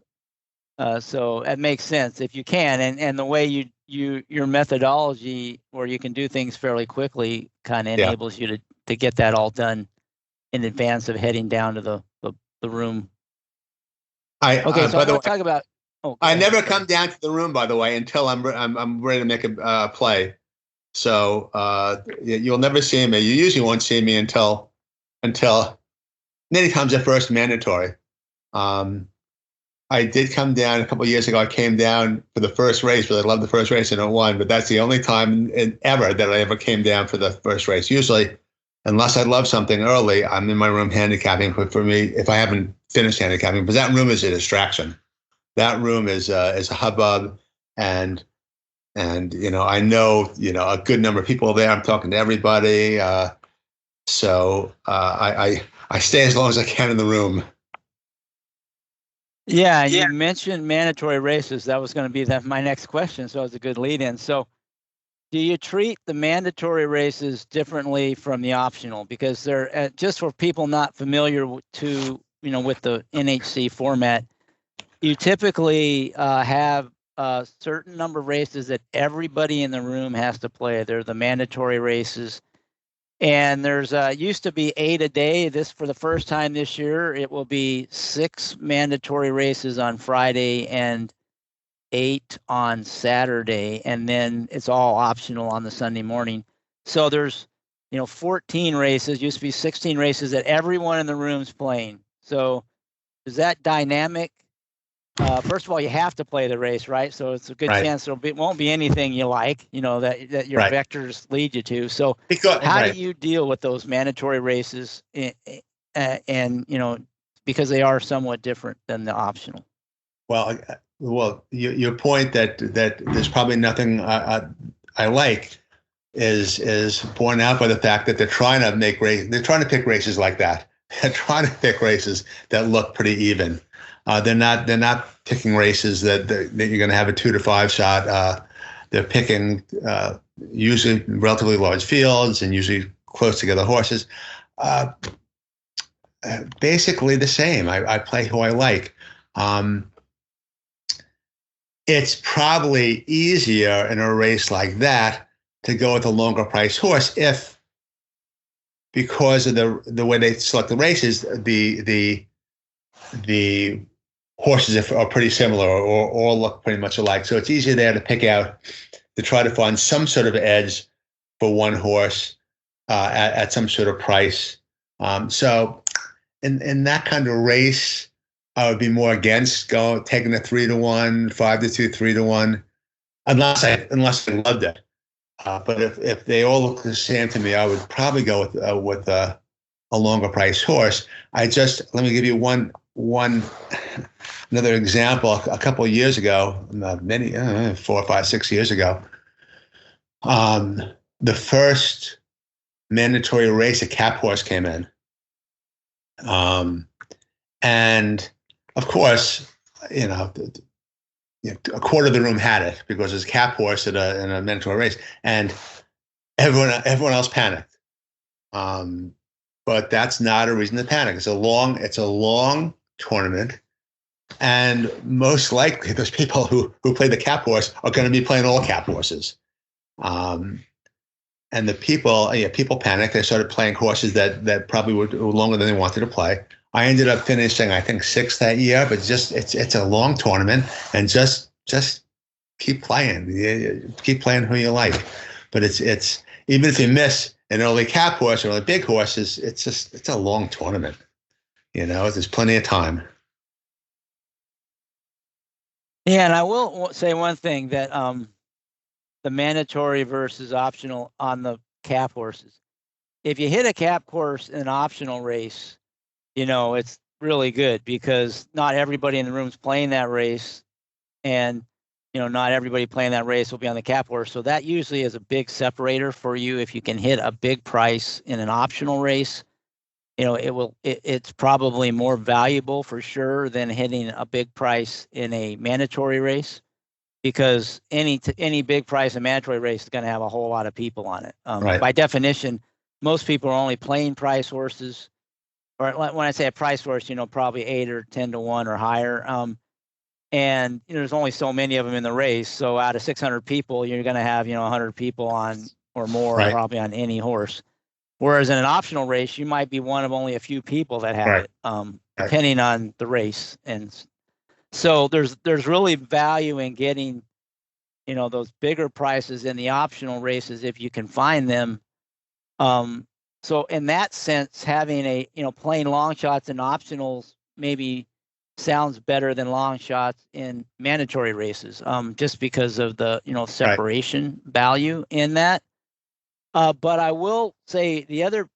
so it makes sense if you can, and the way your methodology where you can do things fairly quickly kind of Yeah. enables you to get that all done in advance of heading down to the room. Okay, so By I the want way, to talk about. Oh, go I ahead. never come down to the room, by the way, until I'm ready to make a play. So you'll never see me. You usually won't see me until many times the first mandatory. I did come down a couple of years ago. I came down for the first race, but I loved the first race and I won. But that's the only time ever that I ever came down for the first race. Usually, unless I love something early, I'm in my room handicapping. But for me, if I haven't finished handicapping, because that room is a distraction. That room is a hubbub, and I know a good number of people there. I'm talking to everybody, so I stay as long as I can in the room. Yeah, you mentioned mandatory races. That was going to be my next question, so it's a good lead in. So, do you treat the mandatory races differently from the optional? Because they're just for people not familiar with the NHC format. You typically have a certain number of races that everybody in the room has to play. They're the mandatory races. And there's used to be 8 a day. This, for the first time this year, it will be 6 mandatory races on Friday and 8 on Saturday, and then it's all optional on the Sunday morning. So there's 14 races. Used to be 16 races that everyone in the room's playing. So is that dynamic? First of all, you have to play the race, right? So it's a good chance it won't be anything you like, that your vectors lead you to. So how do you deal with those mandatory races, and because they are somewhat different than the optional? Well, your point that there's probably nothing I like is borne out by the fact that they're trying to pick races like that. They're trying to pick races that look pretty even. They're not picking races that you're going to have a 2 to 5 shot. They're picking usually relatively large fields and usually close together horses. Basically the same. I play who I like. It's probably easier in a race like that to go with a longer price horse if, because of the way they select the races, the horses are pretty similar or all look pretty much alike. So it's easier there to pick out, to try to find some sort of edge for one horse at some sort of price. So in that kind of race, I would be more against taking a 3-to-1, 5-to-2, 3-to-1, unless I loved it. But if they all look the same to me, I would probably go with a longer price horse. Let me give you another example. A couple of years ago, 4, 5, 6 years ago, the first mandatory race, a cap horse came in, and of course, a quarter of the room had it because it's a cap horse in a mandatory race, and everyone else panicked. But that's not a reason to panic. It's a long tournament, and most likely those people who play the cap horse are going to be playing all cap horses. And the people panicked. They started playing horses that probably were longer than they wanted to play. I ended up finishing, I think, 6th that year, but it's a long tournament, and just keep playing. Keep playing who you like. But it's even if you miss an early cap horse or a big horse, it's a long tournament. There's plenty of time. Yeah, and I will say one thing, that the mandatory versus optional on the cap horses. If you hit a cap horse in an optional race, it's really good because not everybody in the room is playing that race, and not everybody playing that race will be on the cap horse. So that usually is a big separator for you. If you can hit a big price in an optional race, it's probably more valuable for sure than hitting a big price in a mandatory race, because any big price in mandatory race is going to have a whole lot of people on it. Right. By definition, most people are only playing price horses, or when I say a price horse, probably 8 or 10 to 1 or higher. And there's only so many of them in the race. So out of 600 people, you're going to have 100 people on or more, Right. probably on any horse. Whereas in an optional race, you might be one of only a few people that have it, depending on the race. And so there's really value in getting those bigger prices in the optional races if you can find them. So in that sense, having playing long shots and optionals maybe sounds better than long shots in mandatory races, just because of the separation value in that. But I will say the other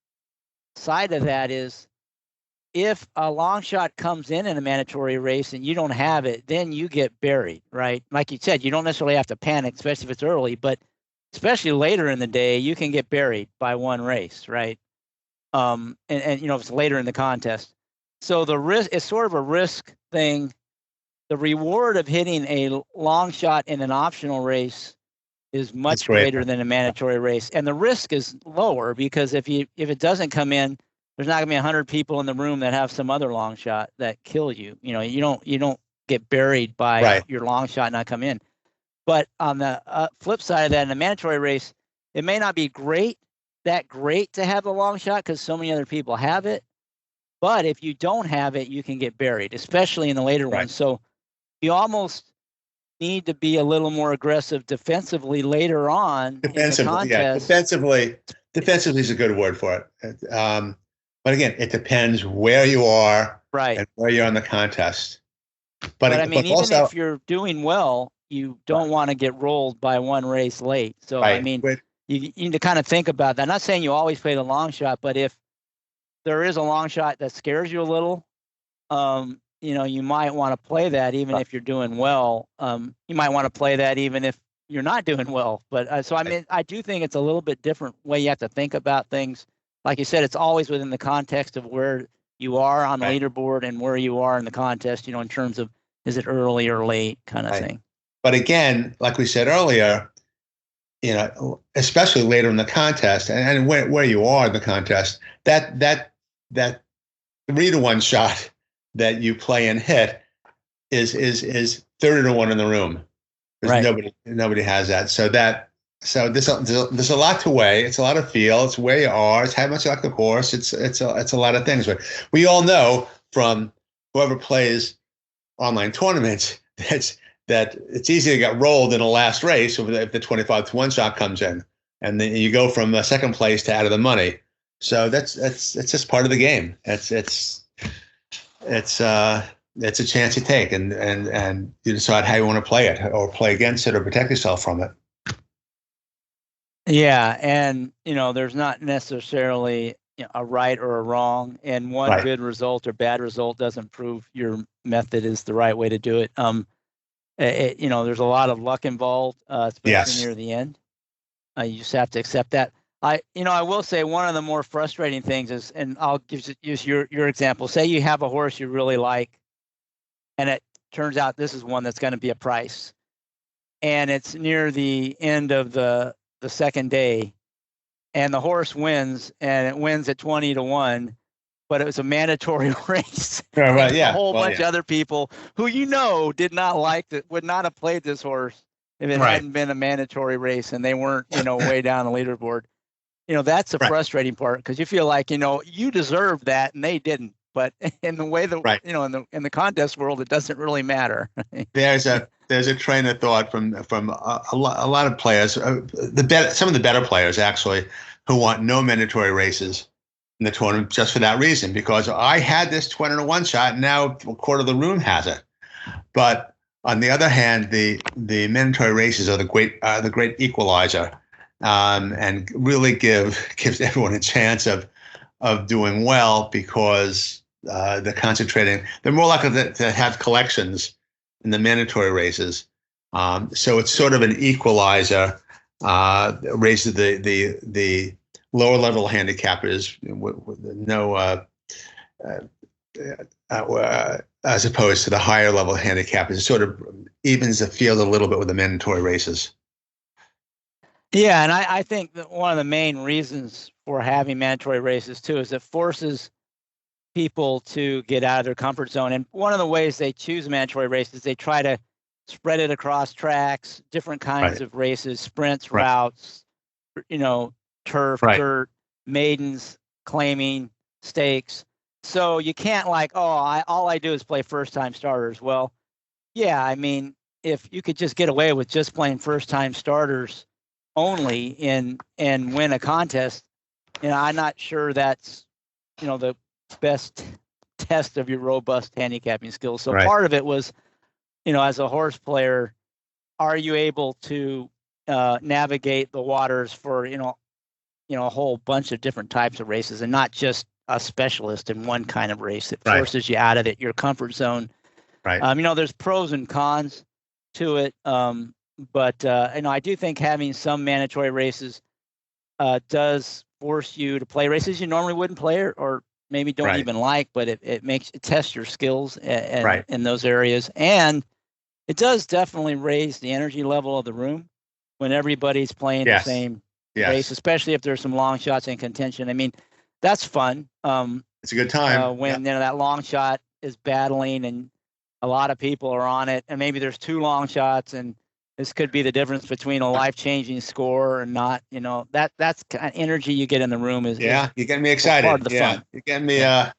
side of that is, if a long shot comes in a mandatory race and you don't have it, then you get buried, right? Like you said, you don't necessarily have to panic, especially if it's early, but especially later in the day, you can get buried by one race, right? And if it's later in the contest. So the risk is sort of a risk thing. The reward of hitting a long shot in an optional race is much greater than a mandatory race, and the risk is lower because if it doesn't come in, there's not going to be 100 people in the room that have some other long shot that kill you. You don't get buried by your long shot not come in. But on the flip side of that, in a mandatory race, it may not be great to have a long shot because so many other people have it. But if you don't have it, you can get buried, especially in the later ones. So you almost need to be a little more aggressive defensively later on in the contest. Defensively is a good word for it. But again, it depends where you are and where you're in the contest. But I mean, even if you're doing well, you don't want to get rolled by one race late. So I mean, you need to kind of think about that. I'm not saying you always play the long shot, but if there is a long shot that scares you a little, you might want to play that even if you're doing well. You might want to play that even if you're not doing well. But so I mean, I do think it's a little bit different way you have to think about things. Like you said, it's always within the context of where you are on the leaderboard and where you are in the contest, in terms of, is it early or late kind of thing. But again, like we said earlier, especially later in the contest and where you are in the contest, that 3-to-1 shot that you play and hit is 30-to-1 in the room. Nobody has that. So there's a lot to weigh. It's a lot of feel. It's where you are. It's how much you like the horse. It's a lot of things. But we all know from whoever plays online tournaments that it's easy to get rolled in the last race if the 25-to-1 shot comes in, and then you go from second place to out of the money. So that's just part of the game. It's a chance you take, and you decide how you want to play it, or play against it, or protect yourself from it. Yeah, and there's not necessarily a right or a wrong, and one good result or bad result doesn't prove your method is the right way to do it. There's a lot of luck involved, especially near the end. You just have to accept that. I will say one of the more frustrating things is, and I'll use your example. Say you have a horse you really like, and it turns out this is one that's going to be a price, and it's near the end of the second day, and the horse wins, and it wins at 20-to-1, but it was a mandatory race. A whole bunch of other people who did not like it, would not have played this horse if it hadn't been a mandatory race, and they weren't way down the leaderboard. That's the frustrating part, because you feel like you deserved that and they didn't. But in the way that in the contest world, it doesn't really matter. There's a train of thought from a lot of players, some of the better players actually, who want no mandatory races in the tournament just for that reason, because I had this 20-to-1 shot, and now a quarter of the room has it. But on the other hand, the mandatory races are the great equalizer, and really gives everyone a chance of doing well, because they're concentrating. They're more likely to have collections in the mandatory races. So it's sort of an equalizer. Raises the lower level handicappers as opposed to the higher level handicappers. It sort of evens the field a little bit with the mandatory races. Yeah, and I think that one of the main reasons for having mandatory races too is it forces people to get out of their comfort zone. And one of the ways they choose mandatory races, they try to spread it across tracks, different kinds Right. of races, sprints, Right. routes, turf, Right. dirt, maidens, claiming, stakes. So you can't all I do is play first time starters. Well, yeah, I mean, if you could just get away with just playing first time starters only and win a contest, I'm not sure that's the best test of your robust handicapping skills. So Right. part of it was, as a horse player, are you able to navigate the waters for a whole bunch of different types of races and not just a specialist in one kind of race? It Right. forces you out of your comfort zone. Right. There's pros and cons to it, but I do think having some mandatory races does force you to play races you normally wouldn't play or maybe don't Right. even like, but it tests your skills Right. in those areas. And it does definitely raise the energy level of the room when everybody's playing Yes. the same Yes. race, especially if there's some long shots in contention. I mean, that's fun. It's a good time. When that long shot is battling and a lot of people are on it, and maybe there's two long shots, and this could be the difference between a life-changing score or not. That's kind of energy you get in the room is you're getting me excited. Part of the fun. You're getting me. Yeah.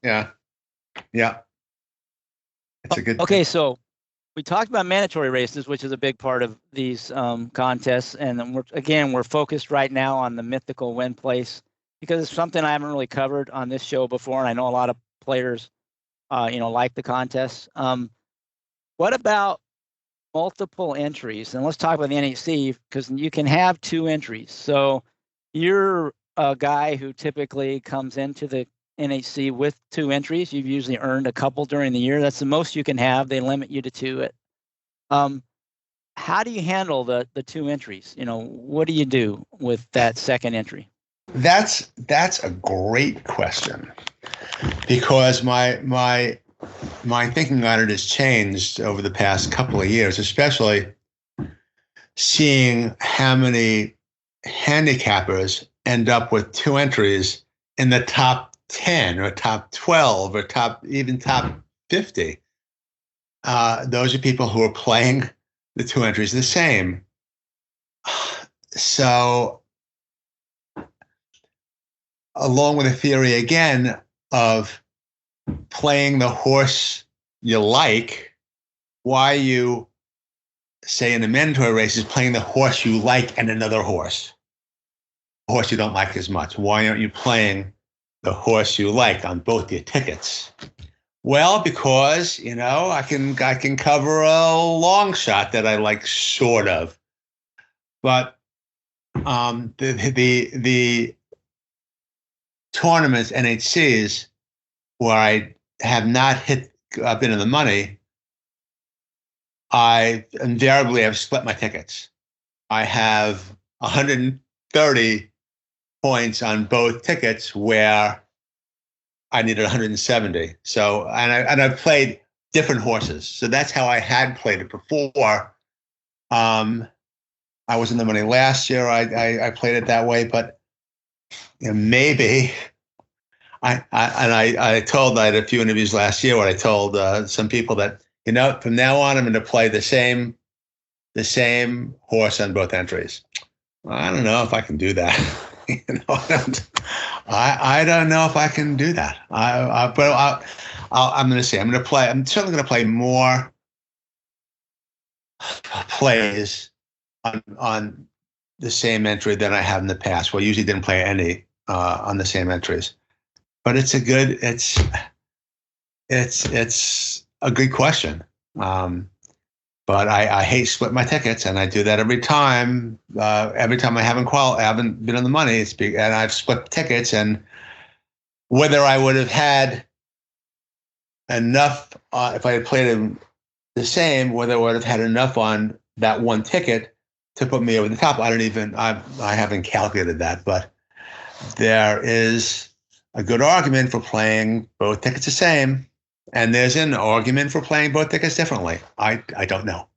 It's a good. Okay, so we talked about mandatory races, which is a big part of these contests, and we're focused right now on the mythical win place because it's something I haven't really covered on this show before, and I know a lot of players, like the contests. What about multiple entries? And let's talk about the NHC because you can have two entries. So you're a guy who typically comes into the NHC with two entries. You've usually earned a couple during the year. That's the most you can have. They limit you to two. How do you handle the two entries? What do you do with that second entry? That's a great question because my thinking on it has changed over the past couple of years, especially seeing how many handicappers end up with two entries in the top 10 or top 12 or top 50. Those are people who are playing the two entries the same. So, along with the theory again of playing the horse you like, why you say in the mandatory races playing the horse you like and another horse, a horse you don't like as much. Why aren't you playing the horse you like on both your tickets? Well, because I can cover a long shot that I like, sort of, but the tournaments, NHCs, where I have not been in the money, I invariably have split my tickets. I have 130 points on both tickets where I needed 170. So, and I've played different horses. So that's how I had played it before. I was in the money last year. I played it that way, but maybe I told, I had a few interviews last year where I told some people that, from now on, I'm going to play the same horse on both entries. I don't know if I can do that. I don't know if I can do that. But I'm going to say I'm certainly going to play more plays on the same entry than I have in the past. Well, I usually didn't play any on the same entries. But it's a good question. But I hate split my tickets, and I do that every time. Every time I haven't been on the money, and I've split tickets. And whether I would have had enough if I had played them the same, whether I would have had enough on that one ticket to put me over the top, I haven't calculated that. But there is a good argument for playing both tickets the same, and there's an argument for playing both tickets differently. I don't know.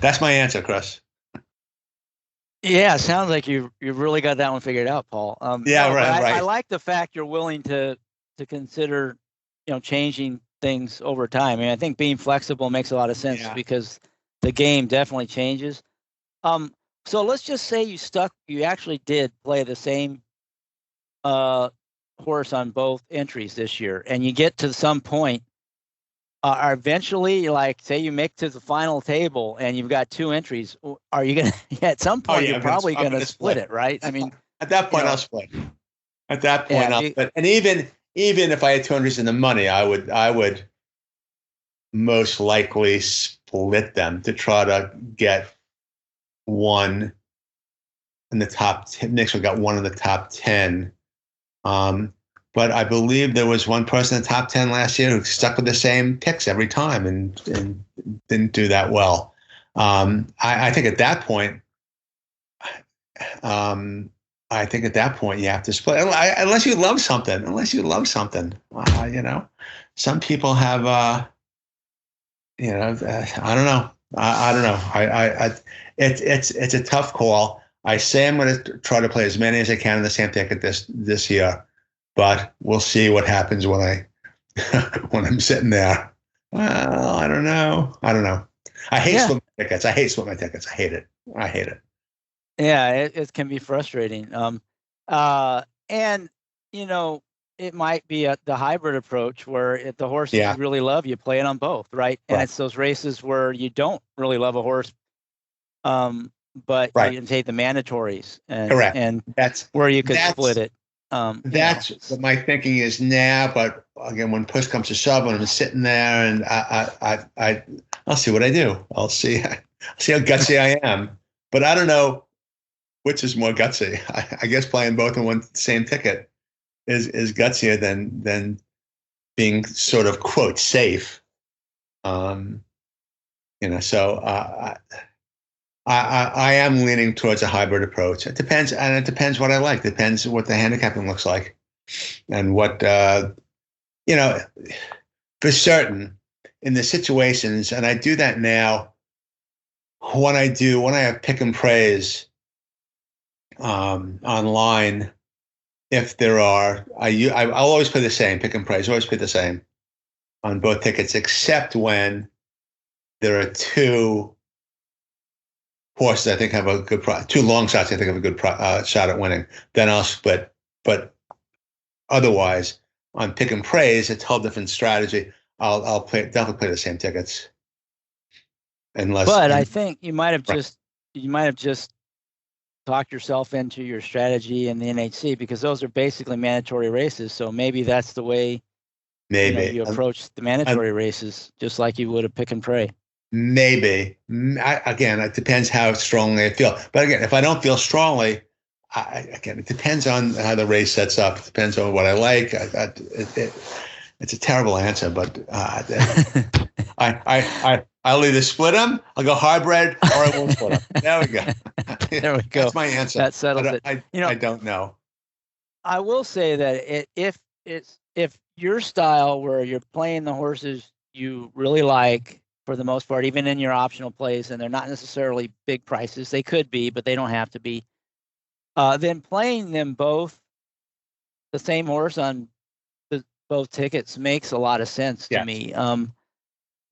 That's my answer, Chris. Yeah, sounds like you've really got that one figured out, Paul. Yeah, No, but right, I right. like the fact you're willing to consider, changing things over time. I mean, I think being flexible makes a lot of sense Yeah, because the game definitely changes. Um, so let's just say you actually did play the same uh horse on both entries this year, and you get to some point, are eventually, like, say you make to the final table and you've got two entries, are you gonna at some oh point yeah, you're probably I'm gonna gonna split split. it, right? I mean, At that you point, I'll know, split. At that point, yeah, I'll split. And even if I had 200s in the money, I would most likely split them to try to get one in the top 10. Next, we got one in the top 10. Um, but I believe there was one person in the top 10 last year who stuck with the same picks every time and didn't do that well. I think at that point, um, I think at that point you have to split unless you love something. Unless you love something, some people have. I don't know. I don't know. It's a tough call. I say I'm going to try to play as many as I can in the same ticket this year, but we'll see what happens when I when I'm sitting there. Well, I don't know. I don't know. I hate yeah, split my tickets. I hate split my tickets. I hate it. I hate it. yeah, it can be frustrating. And it might be the hybrid approach where if the horses you Yeah. really love, you play it on both, right? And Right. it's those races where you don't really love a horse, but Right. you can take the mandatories Correct. and That's where you could split that's it. that's what my thinking is now. But again, when push comes to shove, and I'm sitting there, and I'll see what I do. I'll see see how gutsy I am. But I don't know which is more gutsy. I guess playing both in one same ticket is gutsier than being sort of quote safe. Um, so I am leaning towards a hybrid approach. It depends, and it depends what I like. Depends what the handicapping looks like, and what you know. For certain, in the situations, and I do that now. When I have pick and praise online, if there are, I'll always play the same pick and praise. Always play the same on both tickets, except when there are two horses I think have a good two long shots I think have a good shot at winning. Then I'll split. But otherwise, on pick and praise, it's a whole different strategy. I'll definitely play the same tickets unless But I think right, you might have just talked yourself into your strategy in the NHC because those are basically mandatory races. So maybe that's the way maybe you approach the mandatory races, just like you would a pick and pray. maybe again it depends how strongly I feel. But again, if I don't feel strongly, again it depends on how the race sets up. It depends on what I like. It's a terrible answer, but I'll either split them, I'll go hybrid, or I won't split them. There we go. There we go. That's my answer. That settles it. I don't know. I will say that if your style where you're playing the horses you really like for the most part, even in your optional plays, and they're not necessarily big prices, they could be, but they don't have to be. Then playing them both, the same horse on both tickets, makes a lot of sense to Yeah. me.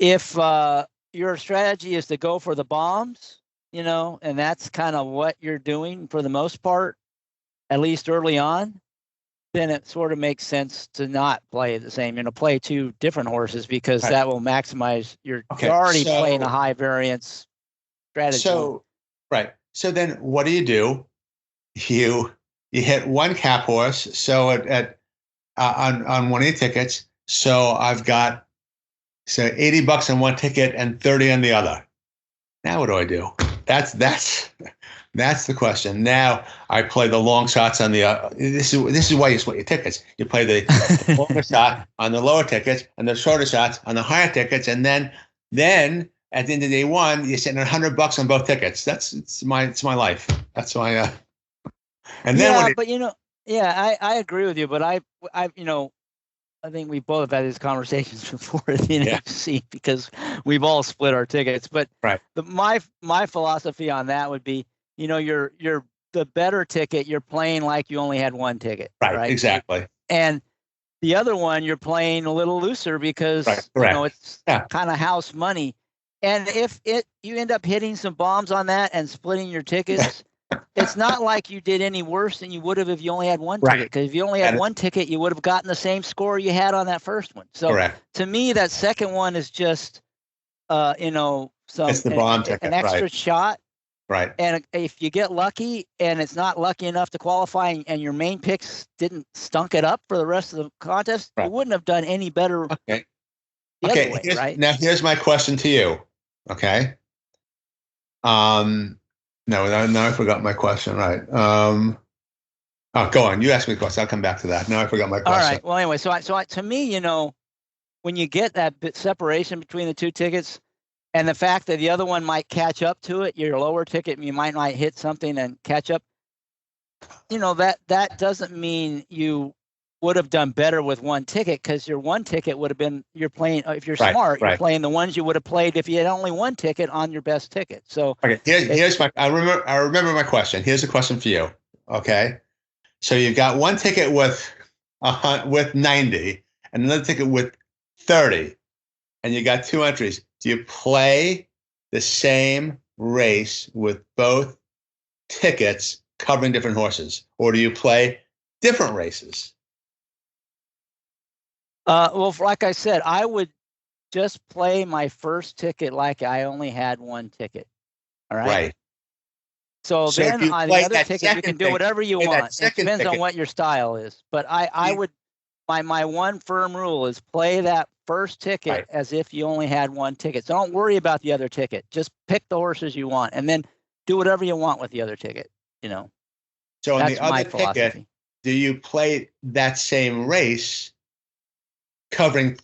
If your strategy is to go for the bombs, and that's kind of what you're doing for the most part, at least early on, then it sort of makes sense to not play the same, play two different horses because Right. that will maximize you're Okay. already playing a high variance strategy. So right. So then what do? You hit one cap horse. So at on one of your tickets. So I've got $80 on one ticket and 30 on the other. Now what do I do? That's the question. Now I play the long shots on the. This is why you split your tickets. You play the longer shot on the lower tickets and the shorter shots on the higher tickets, and then at the end of day one, you're sitting at $100 on both tickets. It's my life. That's my. And then yeah, but yeah, I agree with you, but I think we both have had these conversations before at the NHC because we've all split our tickets. But right. my philosophy on that would be, you're the better ticket, you're playing like you only had one ticket. Right. Exactly. And the other one, you're playing a little looser because it's kind of house money. And if you end up hitting some bombs on that and splitting your tickets, it's not like you did any worse than you would have if you only had one ticket. Because if you only had one ticket, you would have gotten the same score you had on that first one. So to me, that second one is just, it's the bomb ticket, an extra shot. Right. And if you get lucky and it's not lucky enough to qualify and your main picks didn't stunk it up for the rest of the contest, you wouldn't have done any better. Okay. Other way, right? Now here's my question to you. Okay. No, I forgot my question. Right. Go on. You asked me a question. I'll come back to that. Now I forgot my question. All right. Well, anyway, so to me, when you get that bit separation between the two tickets, and the fact that the other one might catch up to it, your lower ticket, you might not hit something and catch up. That doesn't mean you would have done better with one ticket, because your one ticket would have been, you're playing, if you're smart, you're playing the ones you would have played if you had only one ticket on your best ticket. So here's I remember my question. Here's a question for you. Okay. So you've got one ticket with 90 and another ticket with 30, and you got two entries. Do you play the same race with both tickets covering different horses, or do you play different races? Well, like I said, I would just play my first ticket like I only had one ticket. All right. Right. So then on the other ticket, you can do whatever you want. It depends on what your style is. But I would, my one firm rule is play that first ticket as if you only had one ticket. So don't worry about the other ticket. Just pick the horses you want and then do whatever you want with the other ticket. So on the other ticket, do you play that same race covering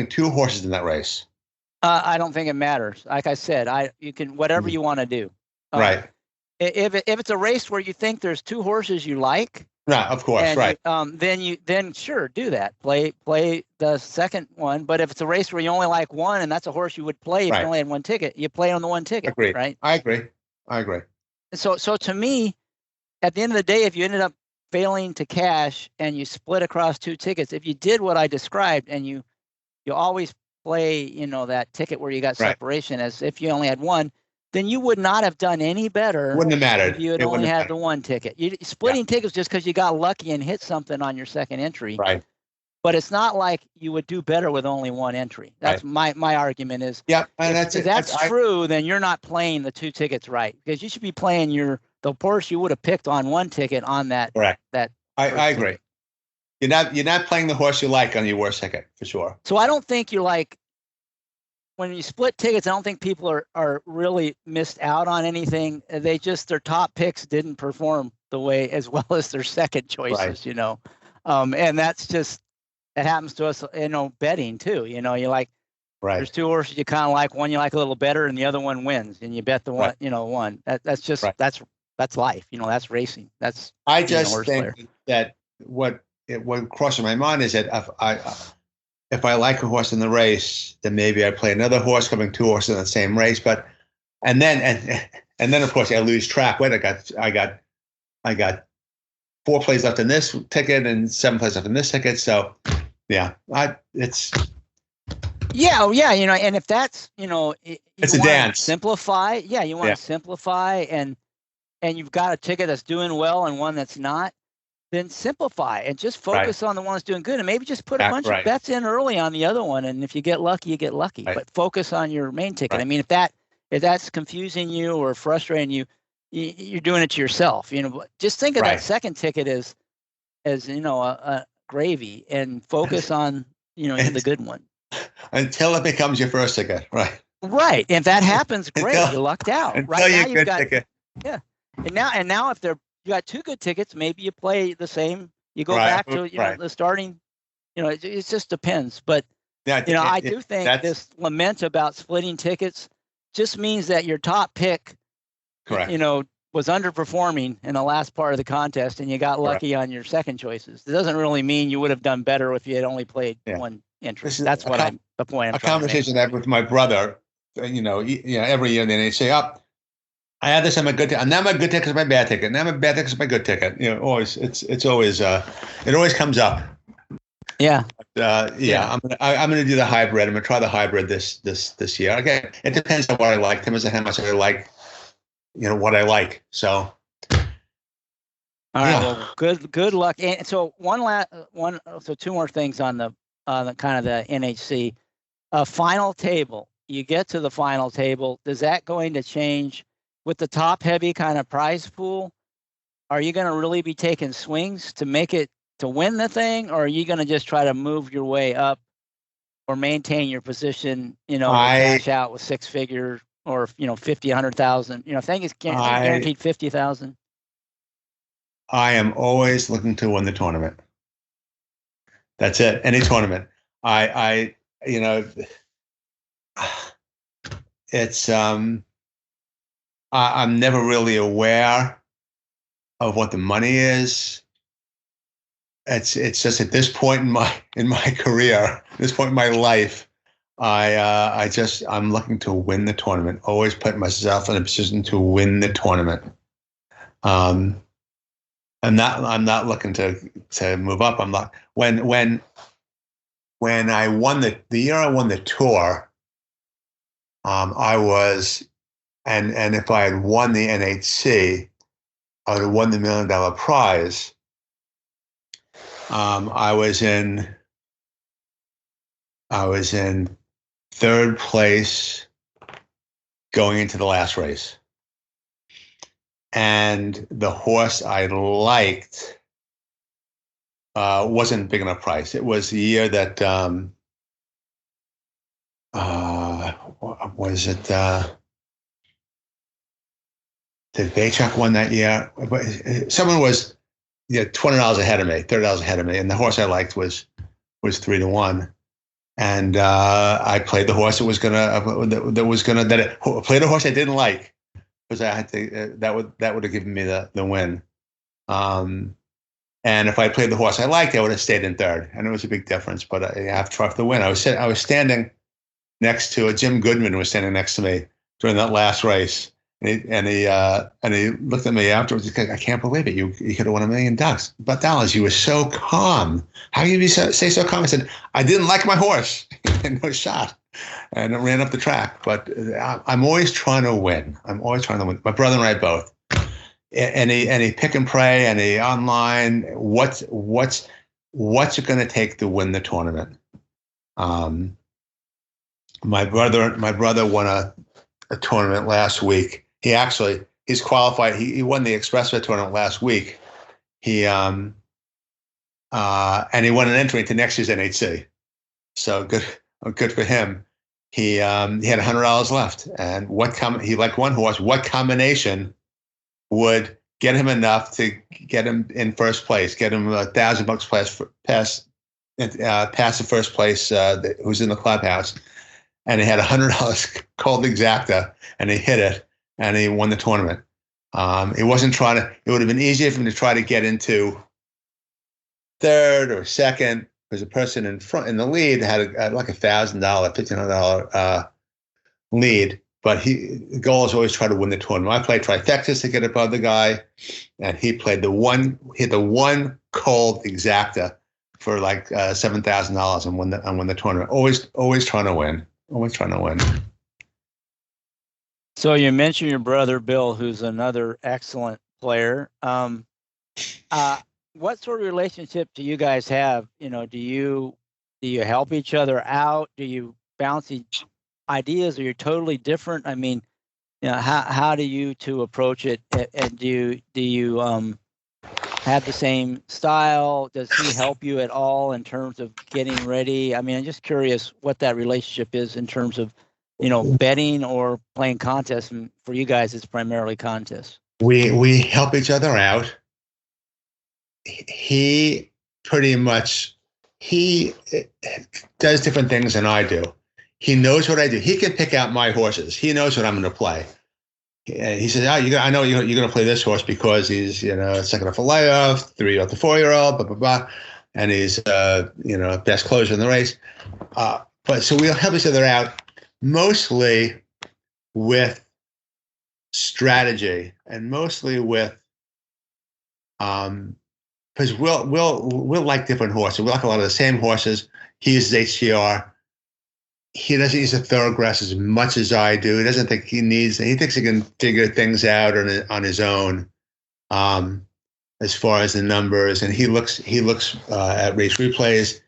two horses in that race? I don't think it matters. Like I said, you can whatever you want to do. Right. If it's a race where you think there's two horses you like, of course, then sure, do that. Play the second one. But if it's a race where you only like one, and that's a horse you would play if you only had one ticket, you play on the one ticket. Agreed. Right? I agree. So to me, at the end of the day, if you ended up failing to cash and you split across two tickets, if you did what I described and you always play, that ticket where you got separation as if you only had one, then you would not have done any better. Wouldn't have mattered if you had only had the one ticket. Splitting tickets just because you got lucky and hit something on your second entry. Right. But it's not like you would do better with only one entry. That's my argument is. Yeah, and if that's true, then you're not playing the two tickets right, because you should be playing the horse you would have picked on one ticket on that. Correct. I agree. Ticket. You're not playing the horse you like on your worst ticket for sure. So I don't think you're like, when you split tickets, I don't think people are really missed out on anything. They just, their top picks didn't perform the way as well as their second choices, and that's just, it happens to us, betting too. You like, there's two horses you kind of like, one you like a little better, and the other one wins, and you bet the one, one. That's just that's life. That's racing. That's I just think that what crosses my mind is that if I like a horse in the race, then maybe I play another horse covering two horses in the same race. But and then of course I lose track. Wait, I got 4 plays left in this ticket and 7 plays left in this ticket. So it's. And if that's, it's a dance. Simplify. Yeah, you want to simplify, and you've got a ticket that's doing well and one that's not, then simplify and just focus on the one that's doing good, and maybe just put a bunch of bets in early on the other one, and if you get lucky, you get lucky. But focus on your main ticket. I mean, if that's confusing you or frustrating you, you're doing it to yourself. Just think of that second ticket as a gravy, and focus on the good one. Until it becomes your first ticket, right? Right. If that happens, great. You lucked out. Right now you've got ticket. Yeah. And now if you got 2 good tickets, maybe you play the same. You go back to the starting. It just depends. But I do think this lament about splitting tickets just means that your top pick, was underperforming in the last part of the contest, and you got lucky on your second choices. It doesn't really mean you would have done better if you had only played one entry. That's the point. A conversation I have with my brother, every year, then they say, I have this on my good ticket. And now my good ticket is my bad ticket. Now my bad ticket is my good ticket. You know, always it's always it always comes up. Yeah. Yeah. I'm gonna do the hybrid. I'm gonna try the hybrid this year. Again, it depends on what I like. Tim is how much I like. You know what I like. So. All right. Well, good luck. And so so two more things on the kind of the NHC final table. You get to the final table. Is that going to change with the top heavy kind of prize pool? Are you going to really be taking swings to make it to win the thing, or are you going to just try to move your way up or maintain your position? You know, cash out with six figure or 50, 100,000. You know, thing is guaranteed 50,000. I am always looking to win the tournament. That's it. Any tournament. It's I'm never really aware of what the money is. It's just at this point in my career, this point in my life, I'm looking to win the tournament. Always put myself in a position to win the tournament. I'm not looking to move up. I'm not when I won the year I won the tour, I was and if I had won the NHC, I would have won the $1 million prize. I was in third place going into the last race. And the horse I liked wasn't big enough price. It was the year that was it? Did Baychuk won that year? Someone was $20 ahead of me, $30 ahead of me, and the horse I liked was 3-1. And I played the horse played a horse I didn't like. Because I had to, that would have given me the win. And if I played the horse I liked, I would have stayed in third, and it was a big difference. But I have to try for the win. I was standing next to Jim Goodman was standing next to me during that last race, and he looked at me afterwards. He's like, I can't believe it. You could have won $1 million. But Dallas, you were so calm. How can you say so calm? I said, I didn't like my horse. No shot. And it ran up the track. But I'm always trying to win. My brother and I both. Any pick and pray, any online. What's it going to take to win the tournament? My brother won a tournament last week. He's qualified. He won the Expressway tournament last week. And he won an entry into next year's NHC. So good for him. He had $100 left, and he liked one horse. What combination would get him enough to get him in first place? Get him $1,000 past the first place who's in the clubhouse, and he had $100 called exacta, and he hit it, and he won the tournament. He wasn't trying to. It would have been easier for him to try to get into third or second. Because a person in the lead had like $1,000, $1,500 lead, but the goal is always try to win the tournament. I played trifectas to get above the guy, and he hit the one cold exacta for like $7,000 and won the tournament. Always trying to win. Always trying to win. So you mentioned your brother Bill, who's another excellent player. What sort of relationship do you guys have? Do you help each other out? Do you bounce ideas? Are you totally different? I mean, how do you two approach it? And do you have the same style? Does he help you at all in terms of getting ready? I mean, I'm just curious what that relationship is in terms of, betting or playing contests. And for you guys, it's primarily contests. We help each other out. He pretty much does different things than I do. He knows what I do. He can pick out my horses. He knows what I'm going to play. He says, I know you're going to play this horse because he's, second off a layoff, 3-year-old to 4-year-old, blah, blah, blah. And he's, best closer in the race. But so we'll help each other out mostly with strategy, and mostly with because we'll like different horses. We like a lot of the same horses. He uses HTR. He doesn't use the thoroughgrass as much as I do. He doesn't think he needs. He thinks he can figure things out on his own, as far as the numbers. And he looks at race replays.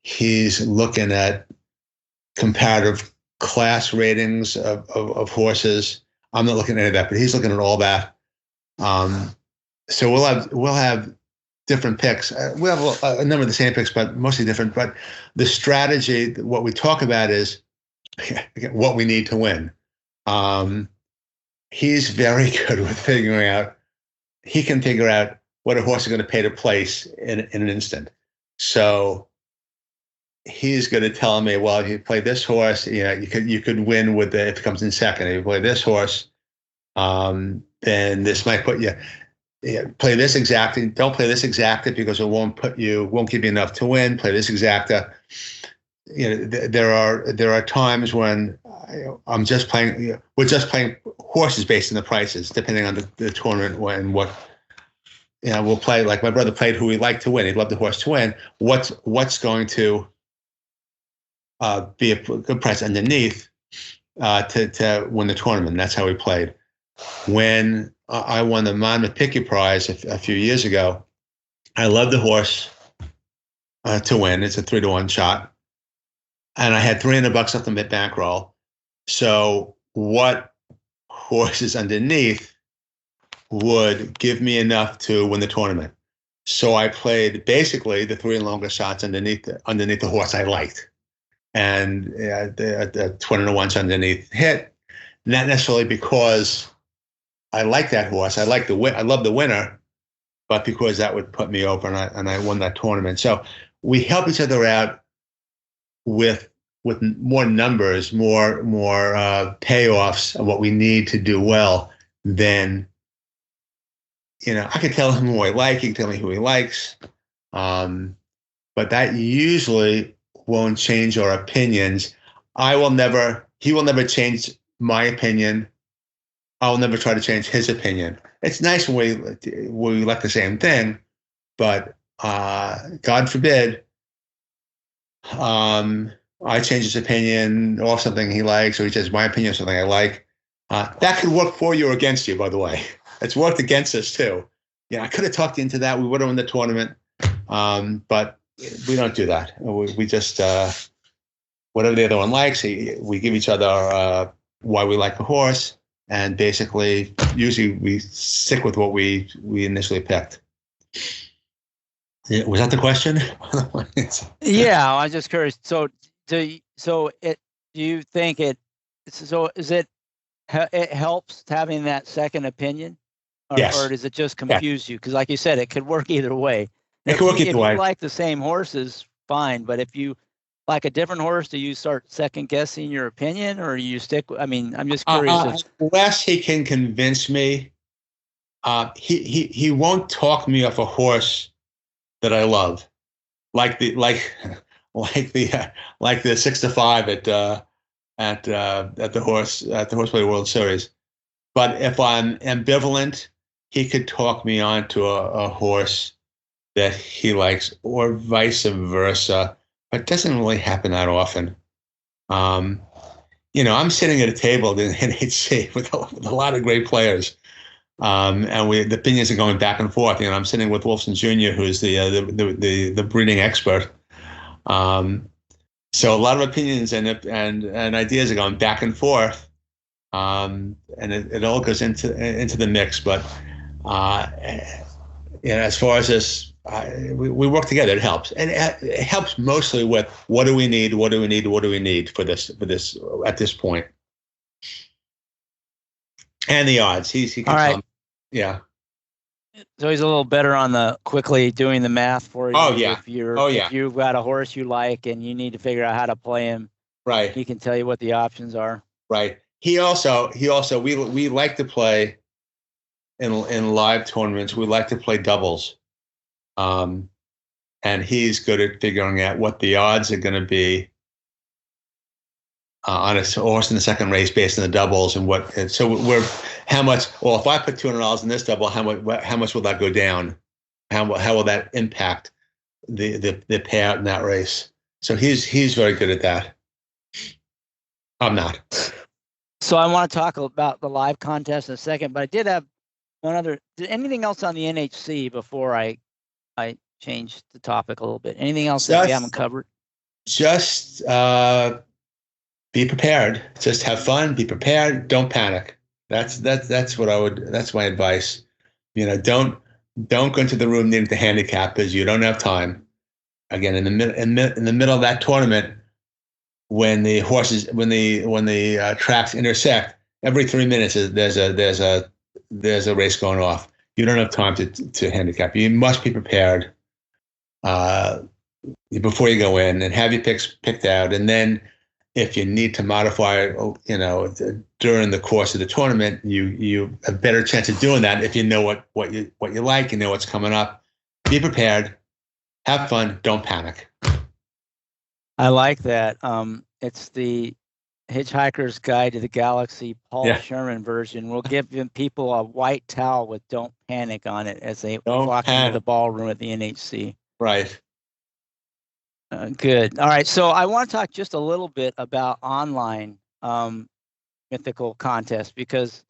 He's looking at comparative class ratings of horses. I'm not looking at any of that, but he's looking at all that. So we'll have different picks. We have a number of the same picks, but mostly different. But the strategy, what we talk about is what we need to win. He's very good with figuring out. He can figure out what a horse is going to pay to place in an instant. So he's going to tell me, well, if you play this horse, you could win with if it comes in second. If you play this horse, then this might put you. Play this exacta. Don't play this exacta because it won't give you enough to win. Play this exacta. There are times when I'm just playing. We're just playing horses based on the prices, depending on the tournament and what. We'll play like my brother played who he liked to win. He'd love the horse to win. What's going to be a good price underneath to win the tournament? That's how we played. When I won the Monmouth Picky Prize a few years ago, I loved the horse to win. It's a 3-to-1 shot, and I had $300 left on my bankroll. So what horses underneath would give me enough to win the tournament? So I played basically the 3 and longer shots underneath the horse I liked, and the 20-to-1s underneath hit. Not necessarily because I like that horse. I love the winner, but because that would put me over, and I won that tournament. So we help each other out with more numbers, more payoffs of what we need to do well. Than I could tell him who I like. He can tell me who he likes, but that usually won't change our opinions. He will never change my opinion. I'll never try to change his opinion. It's nice when we like the same thing, but God forbid I change his opinion or something he likes, or he changes my opinion or something I like. That could work for you or against you, by the way. It's worked against us too. I could have talked you into that. We would have won the tournament, but we don't do that. We just whatever the other one likes, we give each other why we like the horse. And basically, usually we stick with what we initially picked. Was that the question? Yeah, I was just curious. So do you think it helps having that second opinion, yes. Or does it just confuse you? Because, like you said, it could work either way. It could work either way. If you like the same horses, fine. But if you like a different horse, do you start second guessing your opinion, or you stick? I'm just curious. Unless he can convince me, he won't talk me off a horse that I love, like the 6-to-5 at the Horseplayer World Series. But if I'm ambivalent, he could talk me on to a horse that he likes, or vice versa. But it doesn't really happen that often. I'm sitting at a table in NHC with a lot of great players, and the opinions are going back and forth. I'm sitting with Wolfson Jr., who's the breeding expert. So a lot of opinions and ideas are going back and forth, and it all goes into the mix. But as far as this. We work together. It helps, and it helps mostly with what do we need for this at this point, and the odds. He can all right. come. Yeah. So he's a little better on the quickly doing the math for you. Oh yeah. If you've got a horse you like and you need to figure out how to play him, right? He can tell you what the options are. Right. He also we like to play in live tournaments. We like to play doubles. And he's good at figuring out what the odds are going to be on a horse in the second race based on the doubles and what. And so we're how much? Well, if I put $200 in this double, how much will that go down? How will that impact the payout in that race? So he's very good at that. I'm not. So I want to talk about the live contest in a second, but I did have one other. Anything else on the NHC before I change the topic a little bit? Anything else that we haven't covered? Just be prepared. Just have fun. Be prepared. Don't panic. That's what I would. That's my advice. Don't go into the room needing to handicap because you don't have time. Again, in the middle of that tournament, when the tracks intersect, every 3 minutes there's a race going off. You don't have time to handicap. You must be prepared before you go in and have your picks picked out, and then if you need to modify, during the course of the tournament, you have a better chance of doing that if you know what you like, you know what's coming up. Be prepared, have fun, don't panic. I like that. It's the Hitchhiker's Guide to the Galaxy, Paul Sherman version. We'll give people a white towel with "Don't Panic" on it as they walk into the ballroom at the NHC. Right. Good. All right. So I want to talk just a little bit about online mythical contests because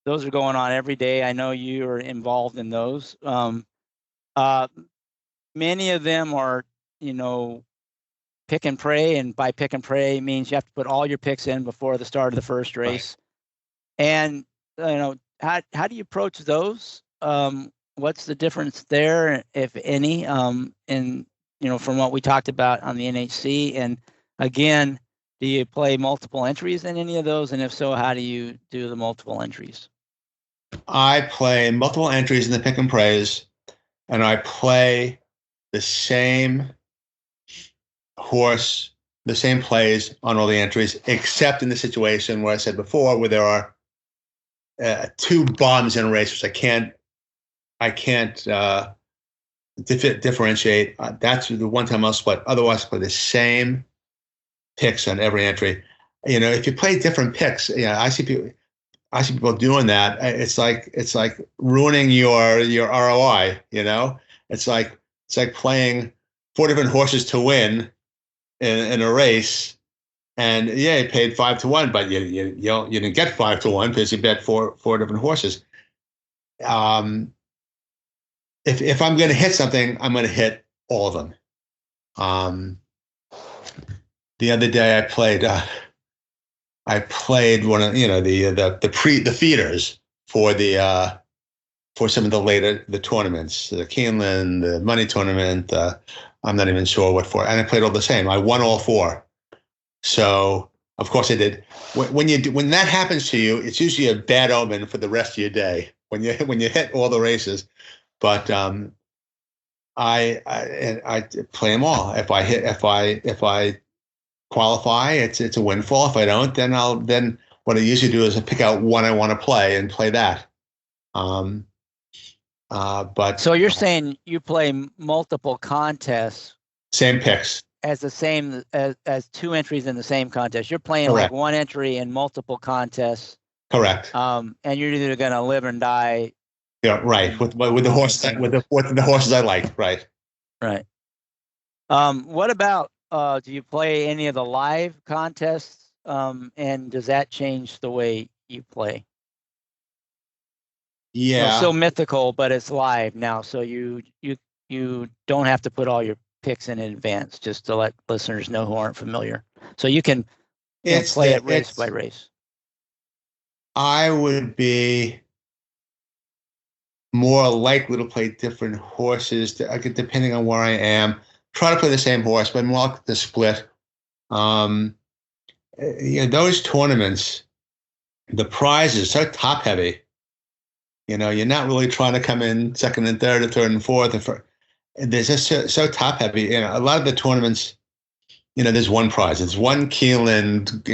those are going on every day. I know you are involved in those. Many of them are, pick and pray, and by pick and pray means you have to put all your picks in before the start of the first race. Right. And how do you approach those? What's the difference there, if any? From what we talked about on the NHC, and again, do you play multiple entries in any of those? And if so, how do you do the multiple entries? I play multiple entries in the pick and praise, and I play the same horse, the same plays on all the entries, except in the situation where I said before, where there are two bombs in a race, which I can't differentiate. That's the one time I'll split. Otherwise, I play the same picks on every entry. If you play different picks, I see people doing that. It's like ruining your ROI. It's like playing 4 different horses to win in a race, and you paid 5 to 1, but you didn't get 5 to 1 because you bet four different horses. If I'm going to hit something, I'm going to hit all of them. The other day I played one of the feeders for some of the tournaments, the Keeneland, the money tournament. I'm not even sure what for, and I played all the same. I won all 4. So of course I did. When that happens to you, it's usually a bad omen for the rest of your day. When you hit all the races. But I play them all. If I qualify, it's a windfall. If I don't, then what I usually do is I pick out one I want to play and play that. But so you're saying you play multiple contests, same picks as the same as 2 entries in the same contest. You're playing Correct. Like 1 entry in multiple contests. Correct. And you're either going to live and die. Yeah, right. With the horse, with the horses I like, right. Right. What about do you play any of the live contests? And does that change the way you play? Yeah. Still mythical, but it's live now, so you don't have to put all your picks in advance, just to let listeners know who aren't familiar. So you can play it race by race. I would be more likely to play different horses, depending on where I am. Try to play the same horse, but more likely to split. Those tournaments, the prize is so top heavy. You're not really trying to come in second and third, or third and fourth. They're just so top heavy. A lot of the tournaments, there's one prize. It's one Keeneland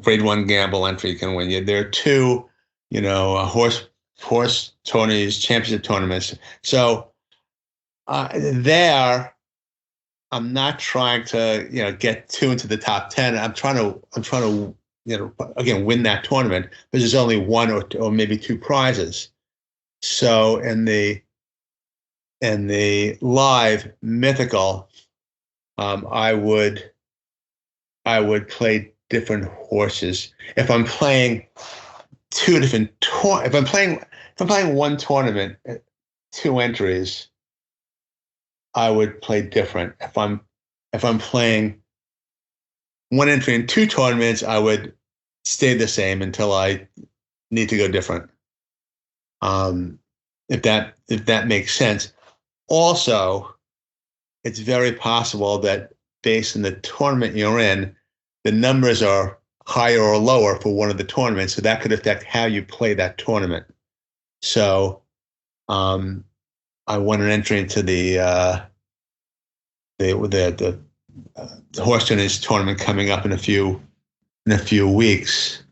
grade 1 gamble entry can win you. There are 2, horse tourneys, championship tournaments. So there, I'm not trying to, get two into the top 10. I'm trying to, again, win that tournament because there's only one or maybe two prizes. So in the live mythical, I would play different horses. If I'm playing if I'm playing one tournament, two entries, I would play different. If I'm playing one entry in two tournaments, I would stay the same until I need to go different. If that makes sense. Also, it's very possible that based on the tournament you're in, the numbers are higher or lower for one of the tournaments, so that could affect how you play that tournament. So, I won an entry into the horse tennis tournament coming up in a few weeks,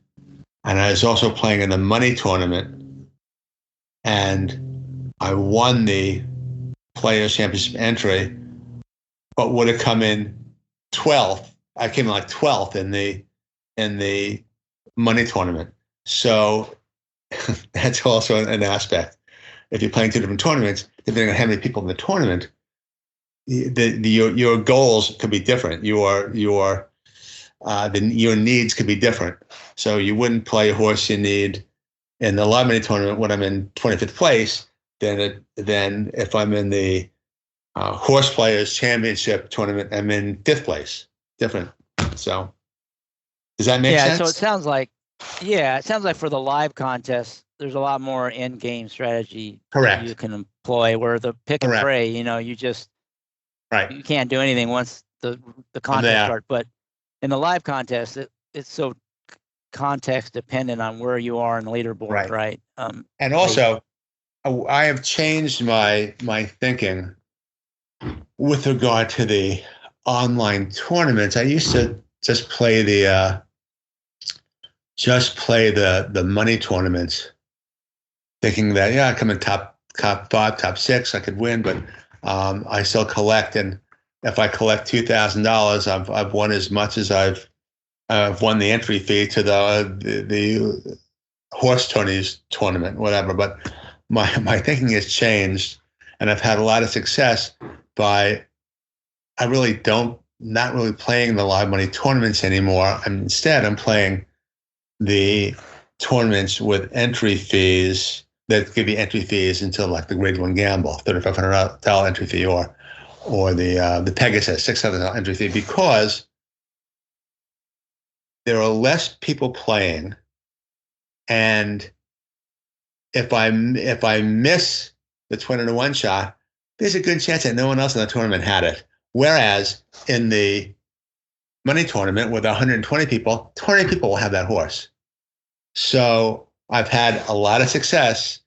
and I was also playing in the money tournament, and I won the Players Championship entry, but would have come in 12th. I came in like 12th in the money tournament. So that's also an aspect. If you're playing two different tournaments, depending on how many people in the tournament, your goals could be different. Your needs could be different. So you wouldn't play a horse you need in the live money tournament when I'm in 25th place. Then if I'm in the Horseplayers Championship tournament, I'm in 5th place. Different. So does that make sense? So it sounds like for the live contest, there's a lot more in-game strategy Correct. you can employ. Where the pick and pray, you just you can't do anything once the contest starts. But in the live contest, it's so context dependent on where you are in the leaderboard, right? And also, I have changed my thinking with regard to the online tournaments. I used to just play the money tournaments, thinking that I come in top 5, top 6, I could win, but I still collect, and if I collect $2,000, I've won as much as I've won the entry fee to the horse tourneys tournament, whatever. But my thinking has changed, and I've had a lot of success by not really playing the live money tournaments anymore. Instead, I'm playing the tournaments with entry fees that give you entry fees until like the Grade 1 Gamble, $3,500 entry fee, or the Pegasus $600 entry fee, because there are less people playing, and if I miss the 20-to-1 shot, there's a good chance that no one else in the tournament had it. Whereas in the money tournament with 120 people, 20 people will have that horse. So I've had a lot of success.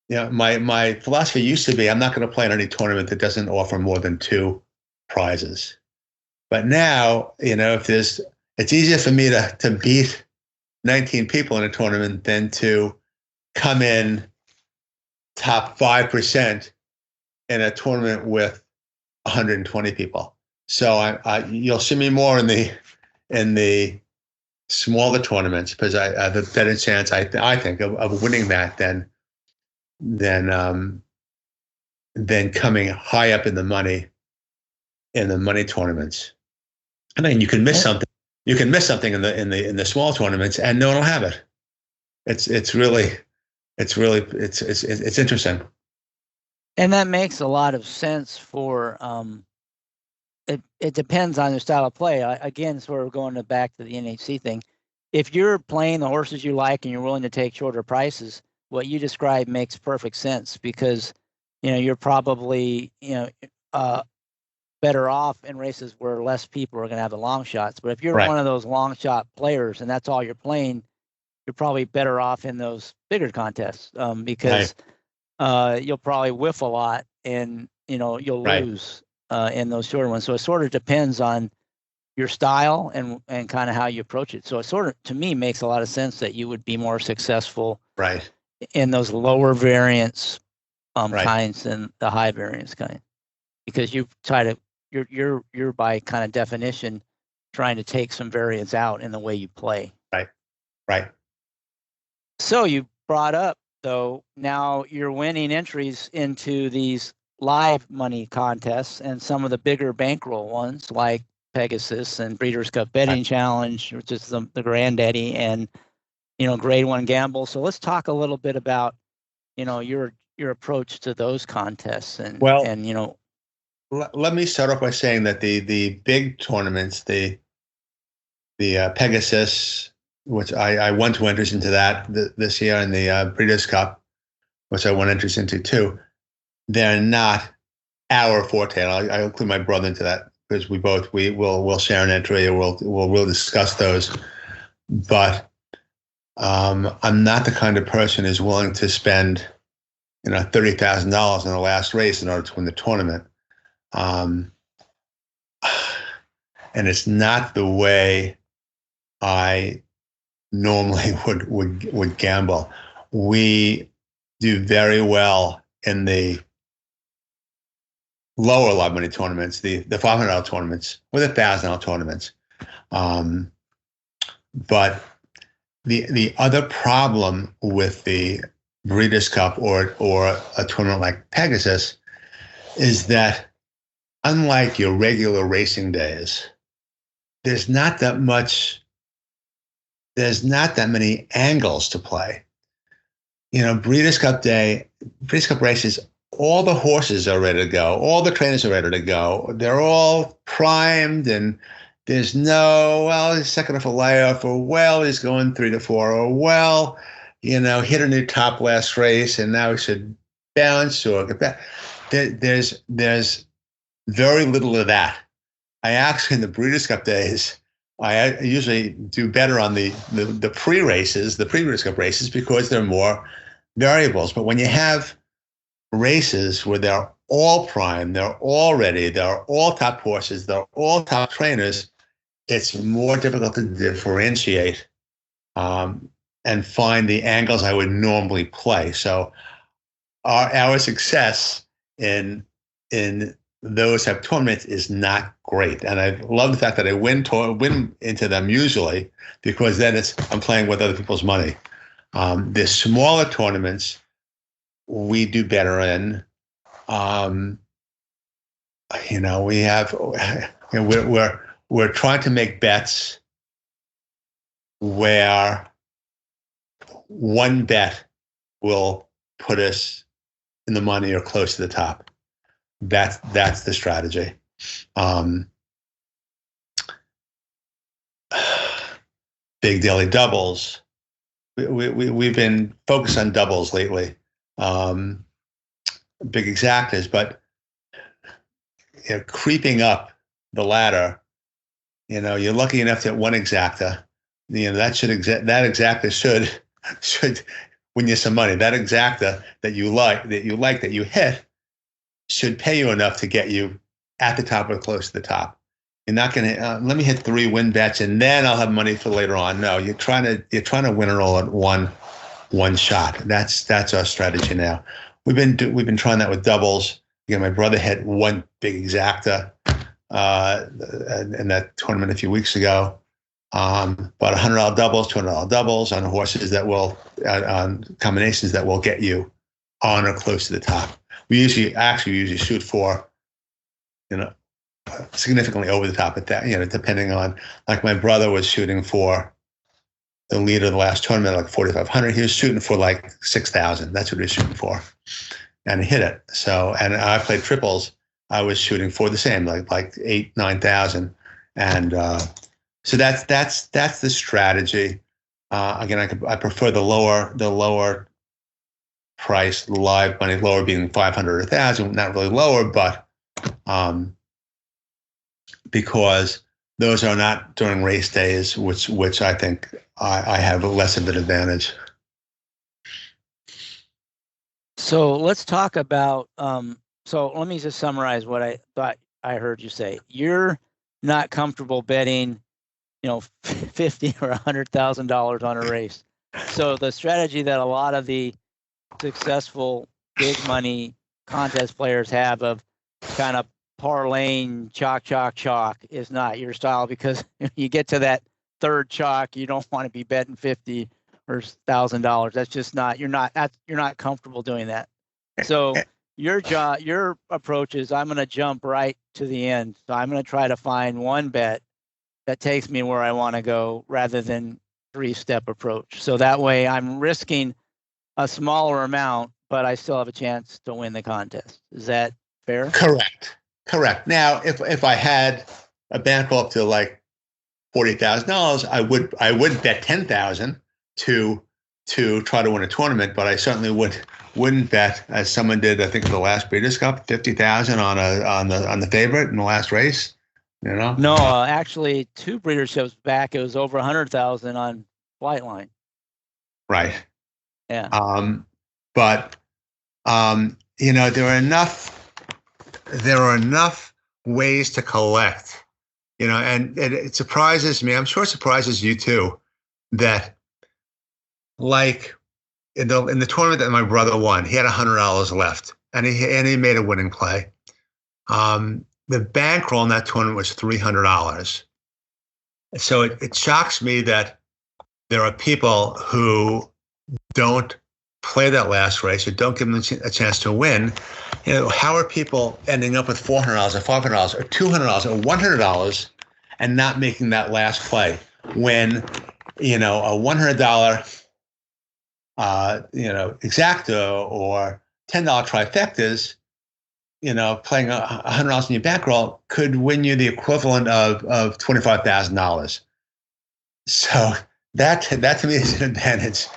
My philosophy used to be I'm not going to play in any tournament that doesn't offer more than 2 prizes. But now, it's easier for me to beat 19 people in a tournament than to come in top 5% in a tournament with 120 people. So you'll see me more in the smaller tournaments, because I have a better chance, I think, of winning that than coming high up in the money tournaments. I mean, you can miss something. You can miss something in the small tournaments, and no one will have it. It's really interesting. And that makes a lot of sense for it depends on your style of play. Again, sort of going back to the NHC thing. If you're playing the horses you like and you're willing to take shorter prices, what you described makes perfect sense, because you're probably better off in races where less people are going to have the long shots. But if you're one of those long shot players and that's all you're playing, you're probably better off in those bigger contests, because you'll probably whiff a lot, and you'll lose in those shorter ones. So it sort of depends on your style and kind of how you approach it. So it sort of, to me, makes a lot of sense that you would be more successful in those lower variance kinds than the high variance kind, because you try to you're by kind of definition trying to take some variance out in the way you play. Right. So you brought up, though, now you're winning entries into these live money contests and some of the bigger bankroll ones like Pegasus and Breeders' Cup Betting Challenge, which is the granddaddy, and Grade 1 Gamble. So let's talk a little bit about your approach to those contests and let me start off by saying that the big tournaments, the Pegasus, which I won 2 entries into that this year, and the Breeders' Cup, which I won entries into too, they're not our forte. And I'll include my brother into that because we'll share an entry, or we'll discuss those. But I'm not the kind of person who's willing to spend $30,000 in the last race in order to win the tournament. And it's not the way I normally would gamble. We do very well in the lower live money tournaments, the $500 tournaments or the $1,000 tournaments. But the other problem with the Breeders' Cup or a tournament like Pegasus is that, unlike your regular racing days, there's not that many angles to play. Breeders' Cup races, all the horses are ready to go. All the trainers are ready to go. They're all primed, and there's he's second off a layoff, or he's going 3 to 4, or hit a new top last race, and now he should bounce or get back. There's very little of that. I actually, in the Breeders' Cup days, I usually do better on the pre-races, the pre-Breeders' Cup races, because there are more variables. But when you have races where they're all primed, they're all ready, they're all top horses, they're all top trainers, it's more difficult to differentiate and find the angles I would normally play. So our success in those type of tournaments is not great. And I love the fact that I win into them usually, because then I'm playing with other people's money. The smaller tournaments we do better in. We're trying to make bets where one bet will put us in the money or close to the top. That's the strategy. Big daily doubles. We've been focused on doubles lately. Big exactas, but creeping up the ladder, you're lucky enough to get one exacta. That exacta should win you some money. That exacta that you hit should pay you enough to get you at the top or close to the top. You're not going to let me hit 3 win bets and then I'll have money for later on. No, you're trying to win it all at one shot. That's our strategy now. We've been trying that with doubles. Again, my brother hit one big exacta in that tournament a few weeks ago. About $100 doubles, $200 doubles on horses that will on combinations that will get you on or close to the top. We usually shoot for, significantly over the top at that, depending on, like my brother was shooting for the leader of the last tournament, like 4,500. He was shooting for like 6,000. That's what he was shooting for. And he hit it. So, and I played triples. I was shooting for the same, like 8,000, 9,000. And so that's the strategy. Again, I prefer the lower price live money, lower being 500 or 1,000, not really lower, but because those are not during race days, which I think I have less of an advantage. So let's talk about, so let me just summarize what I thought I heard you say. You're not comfortable betting, $50,000 or $100,000 on a race. So the strategy that a lot of the successful big money contest players have of kind of parlaying chalk is not your style, because if you get to that third chalk, you don't want to be betting $50 or $1,000. That's just not, you're not comfortable doing that. So your approach is, I'm going to jump right to the end. So I'm going to try to find one bet that takes me where I want to go, rather than 3-step approach. So that way I'm risking a smaller amount, but I still have a chance to win the contest. Is that fair? Correct. Now, if I had a bankroll up to like $40,000, I would bet 10,000 to try to win a tournament, but I certainly wouldn't bet, as someone did, I think, in the last Breeders' Cup, 50,000 on the favorite in the last race. You know? No, actually, 2 Breeders' Cups back, it was over 100,000 on Flightline. Right. Yeah. But you know, there are enough ways to collect. You know, and it surprises me. I'm sure it surprises you too, that, like, in the tournament that my brother won, he had $100 left, and he made a winning play. The bankroll in that tournament was $300. So it shocks me that there are people who don't play that last race, or don't give them a chance to win. You know, how are people ending up with $400 or $500 or $200 or $100 and not making that last play, when, you know, a $100 exacta or $10 trifectas, you know, playing $100 in your bankroll could win you the equivalent of $25,000. So that to me is an advantage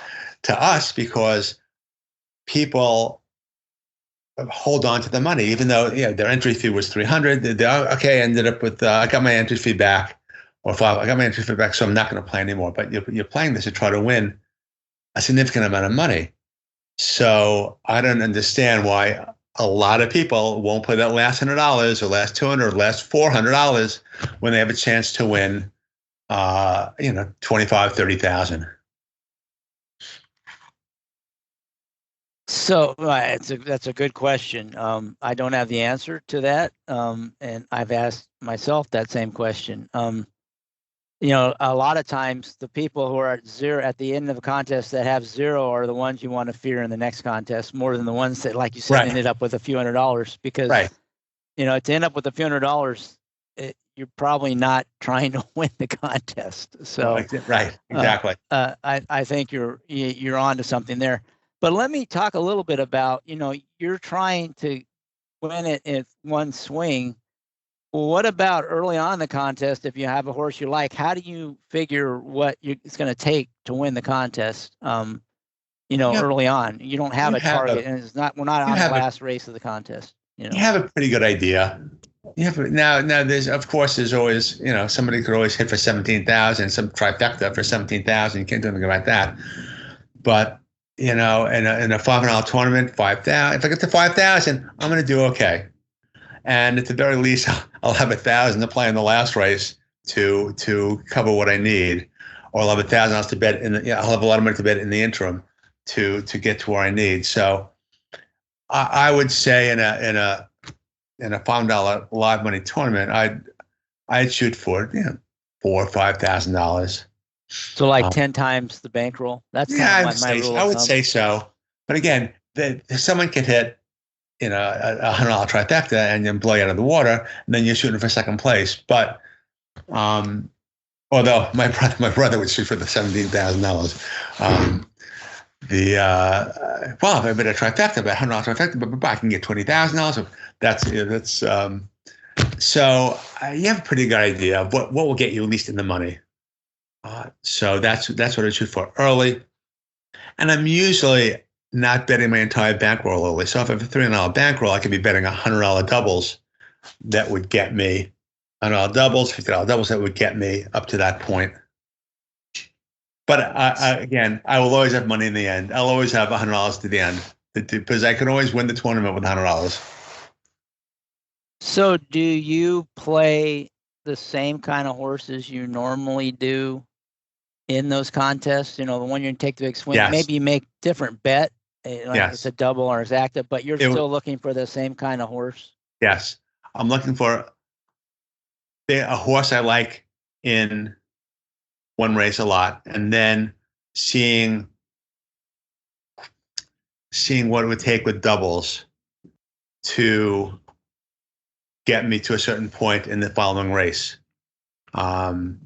to us, because people hold on to the money, even though, you know, their entry fee was $300. Okay, ended up with I got my entry fee back, or $5. I got my entry fee back, so I'm not going to play anymore. But you're playing this to try to win a significant amount of money. So I don't understand why a lot of people won't play that last $100 or last $200 or last $400 when they have a chance to win, you know, 25, 30,000. So that's a good question. I don't have the answer to that, and I've asked myself that same question. You know, a lot of times the people who are at zero at the end of a contest that have zero are the ones you want to fear in the next contest, more than the ones that, like you said, ended up with a few $100s. Because, you know, to end up with a few $100s, you're probably not trying to win the contest. So right, exactly. I think you're onto something there. But let me talk a little bit about, you know, you're trying to win it in one swing. Well, what about early on in the contest? If you have a horse you like, how do you figure what it's going to take to win the contest? You know, early on, you don't have a target, and we're not on the last race of the contest. You know, you have a pretty good idea. Now there's always, you know, somebody could always hit for 17,000, some trifecta for 17,000. You can't do anything about that. But, you know, in a $500 tournament, 5,000. If I get to 5,000, I'm going to do okay. And at the very least, I'll have 1,000 to play in the last race to cover what I need, or I'll have $1,000 to bet I'll have a lot of money to bet in the interim to get to where I need. So I would say in a $5 live money tournament, I'd shoot for, you know, $4,000 or $5,000. So like 10 times the bankroll. That's kind of my rule. I would say so. But again, someone can hit, you know, a $100 trifecta and then blow you out of the water, and then you're shooting for second place. But although my brother would shoot for the $17,000. Well, if I bet a trifecta, about $100 trifecta, but I can get $20,000. So you have a pretty good idea of what will get you at least in the money. So that's what I shoot for early, and I'm usually not betting my entire bankroll early. So if I have a $300 bankroll, I could be betting $100 doubles that would get me $100 doubles, $50 doubles that would get me up to that point. But again, I will always have money in the end. I'll always have $100 to the end, because I can always win the tournament with $100. So do you play the same kind of horses you normally do in those contests? You know, the one you're going to take the big swing, maybe you make different bet, like it's a double or exacta, but you're still looking for the same kind of horse? Yes. I'm looking for a horse I like in one race a lot, and then seeing what it would take with doubles to get me to a certain point in the following race. I'm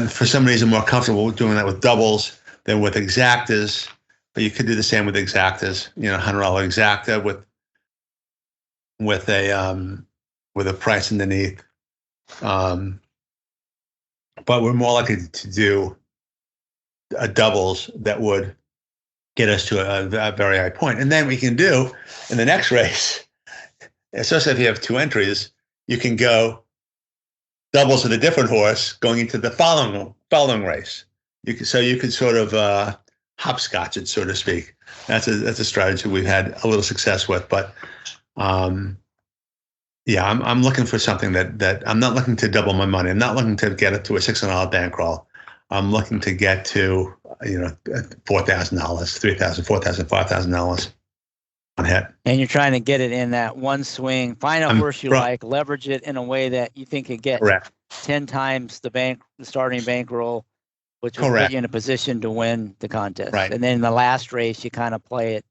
for some reason more comfortable doing that with doubles than with exactas, but you could do the same with exactas. $100 exacta with a price underneath. But we're more likely to do a doubles that would get us to a very high point. And then we can do in the next race, especially if you have 2 entries, you can go doubles with a different horse going into the following race. You could sort of hopscotch it, so to speak. That's a strategy we've had a little success with. But yeah, I'm looking for something that I'm not looking to double my money. I'm not looking to get it to a $600 bankroll. I'm looking to get to $4,000, $3,000, $4,000, $5,000 on hit. And you're trying to get it in that one swing. Find a horse you like, leverage it in a way that you think it get 10 times the starting bankroll, which will put you in a position to win the contest. Right. And then in the last race, you kind of play it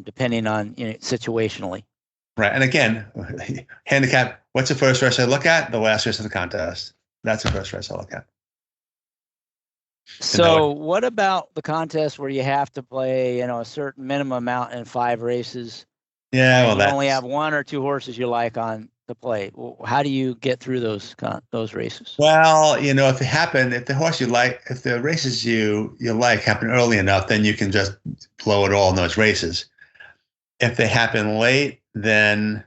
depending on situationally. Right. And again, handicap, what's the first race I look at? The last race of the contest. That's the first race I look at. So what about the contest where you have to play, a certain minimum amount in 5 races? Yeah, well, you only have 1 or 2 horses you like on to play. How do you get through those races? Well, if if the races you like happen early enough, then you can just blow it all in those races. If they happen late, then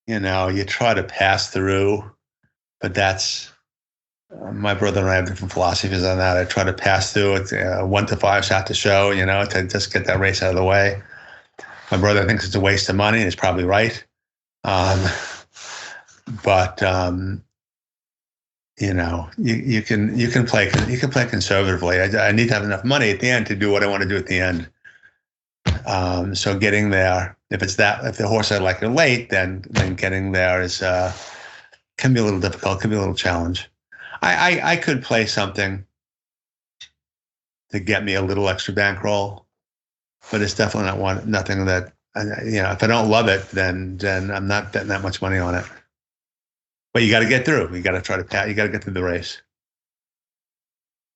you try to pass through, but that's. My brother and I have different philosophies on that. I try to pass through it 1 to 5 shot to show, to just get that race out of the way. My brother thinks it's a waste of money, and he's probably right. But you can play conservatively. I need to have enough money at the end to do what I want to do at the end. So getting there, if the horse I like are late, then getting there can be a little difficult, can be a little challenge. I could play something to get me a little extra bankroll, but it's definitely nothing that, if I don't love it, then I'm not betting that much money on it. But you got to get through. You got to you got to get through the race.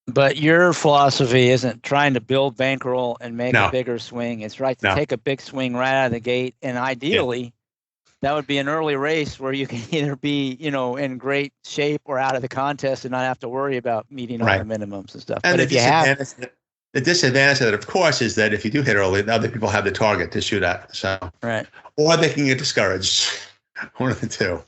But your philosophy isn't trying to build bankroll and make a bigger swing. It's to take a big swing right out of the gate. And ideally, that would be an early race where you can either be, in great shape or out of the contest and not have to worry about meeting all the minimums and stuff. And but the disadvantage of it, of course, is that if you do hit early, other people have the target to shoot at. So or they can get discouraged. One of the two.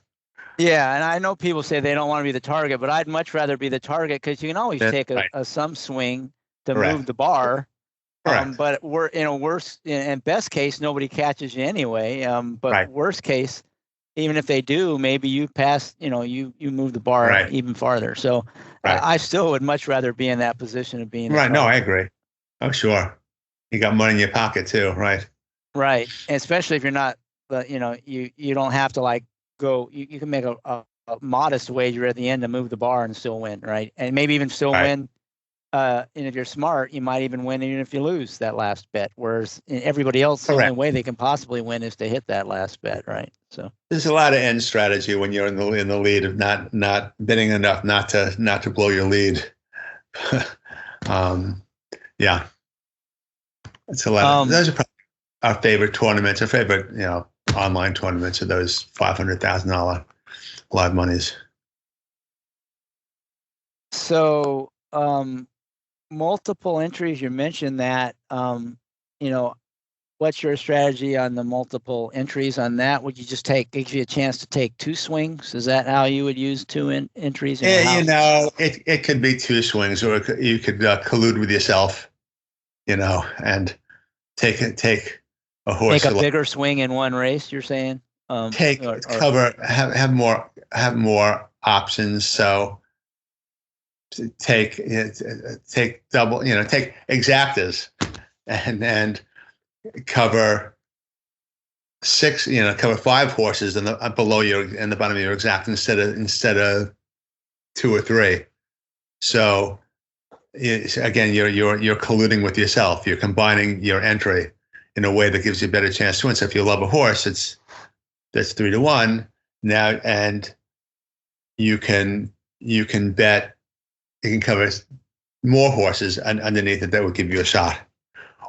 Yeah, and I know people say they don't want to be the target, but I'd much rather be the target because you can always take some swing to move the bar. But we're in best case, nobody catches you anyway. But worst case, even if they do, maybe you pass, you move the bar even farther. So I still would much rather be in that position of being right. No, I agree. Oh, sure. You got money in your pocket too, right? Right, and especially if you're not, you don't have to go. You can make a modest wager at the end to move the bar and still win, right? And maybe even still win. And if you're smart, you might even win even if you lose that last bet. Whereas everybody else, the only way they can possibly win is to hit that last bet, right? So there's a lot of end strategy when you're in the lead of not bidding enough not to blow your lead. Yeah, it's a lot. Those are probably our favorite tournaments. Our favorite, online tournaments are those $500,000 live monies. So. Multiple entries, you mentioned that, what's your strategy on the multiple entries on that? Would you just give you a chance to take 2 swings? Is that how you would use 2 entries? It could be 2 swings, or you could collude with yourself, and take a horse. Take a bigger swing in one race, you're saying? Have more options. So take double, take exactas and cover 6, cover 5 horses in the below in the bottom of your exact instead of 2 or 3. So again, you're colluding with yourself. You're combining your entry in a way that gives you a better chance to win. So if you love a horse, that's 3-1 now, and you can bet you can cover more horses underneath it that would give you a shot.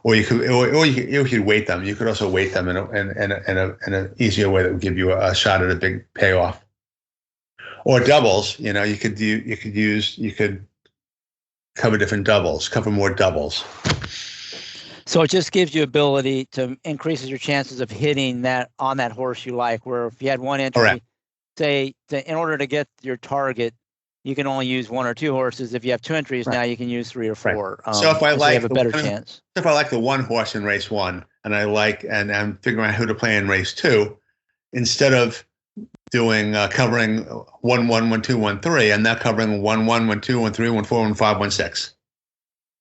Or you could weight them. You could also weight them in an easier way that would give you a shot at a big payoff. Or doubles. You could cover different doubles, cover more doubles. So it just gives you ability to increases your chances of hitting that on that horse you like. Where if you had one entry, Correct. say in order to get your target, you can only use 1 or 2 horses. If you have 2 entries, now you can use 3 or 4. Right. So if I you have a better chance. If I like the one horse in race 1, and I'm figuring out who to play in race 2, instead of doing covering 1-1, 1-2, 1-3, I'm now covering 1-1, 1-2, 1-3, 1-4, 1-5,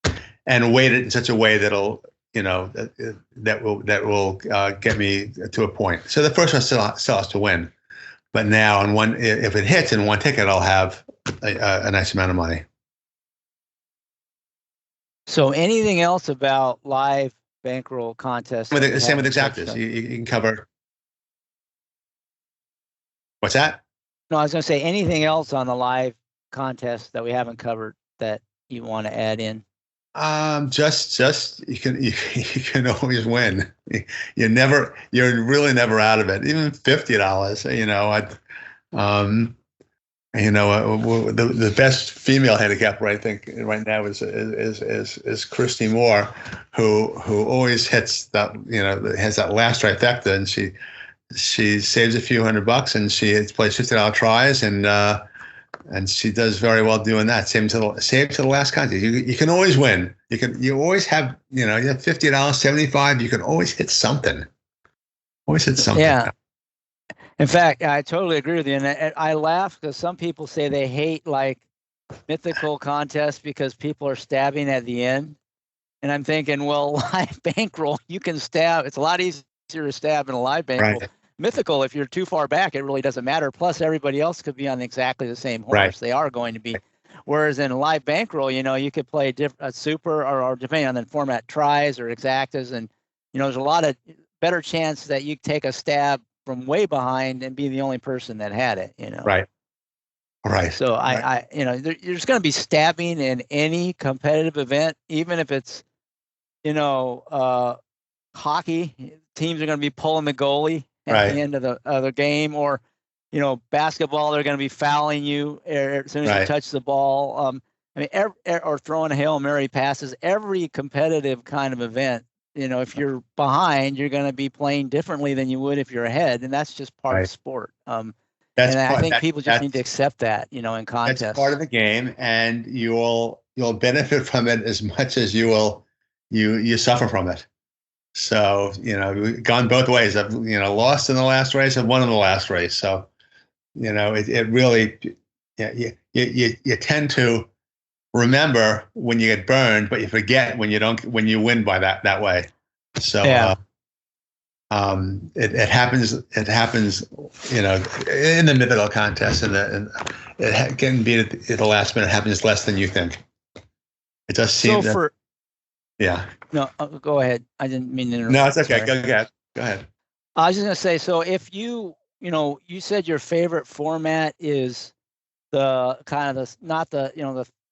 1-6, and weight it in such a way that'll that will get me to a point. So the first one still has to win, but now if it hits in one ticket, I'll have a nice amount of money. So anything else about live bankroll contests? Same with exactas. You can cover. What's that? No, I was going to say anything else on the live contest that we haven't covered that you want to add in? Just you can always win. You're really never out of it. Even $50, the best female handicapper I think right now is Christy Moore, who always hits that, has that last trifecta, and she saves a few $100 and she plays $50 tries, and she does very well doing that. Save to the last contest. You can always win. You always have, you have $50, $75. You can always hit something. Always hit something. Yeah. In fact, I totally agree with you. And I laugh because some people say they hate like mythical contests because people are stabbing at the end. And I'm thinking, well, live bankroll, you can stab. It's a lot easier to stab in a live bankroll. Right. Mythical, if you're too far back, it really doesn't matter. Plus, everybody else could be on exactly the same horse. Right. They are going to be. Whereas in live bankroll, you could play a super or depending on the format, tries or exactas. And, there's a lot of better chance that you take a stab from way behind and be the only person that had it, Right. Right. So there's going to be stabbing in any competitive event, even if it's, hockey. Teams are going to be pulling the goalie at the end of the game, or, basketball, they're going to be fouling you as soon as you touch the ball. Or throwing Hail Mary passes. Every competitive kind of event, if you're behind, you're going to be playing differently than you would if you're ahead, and that's just part of sport. I think people just need to accept that, in contests. That's part of the game, and you'll benefit from it as much as you suffer from it. So, gone both ways. I've, lost in the last race and won in the last race. So, it really, you tend to remember when you get burned, but you forget when you win by that way. So, it happens, in the mythical contest, and it can be at the last minute. It happens less than you think. It does seem yeah. No, go ahead. I didn't mean to interrupt. No, it's okay. Go ahead. I was just going to say, so if you said your favorite format is the kind of not the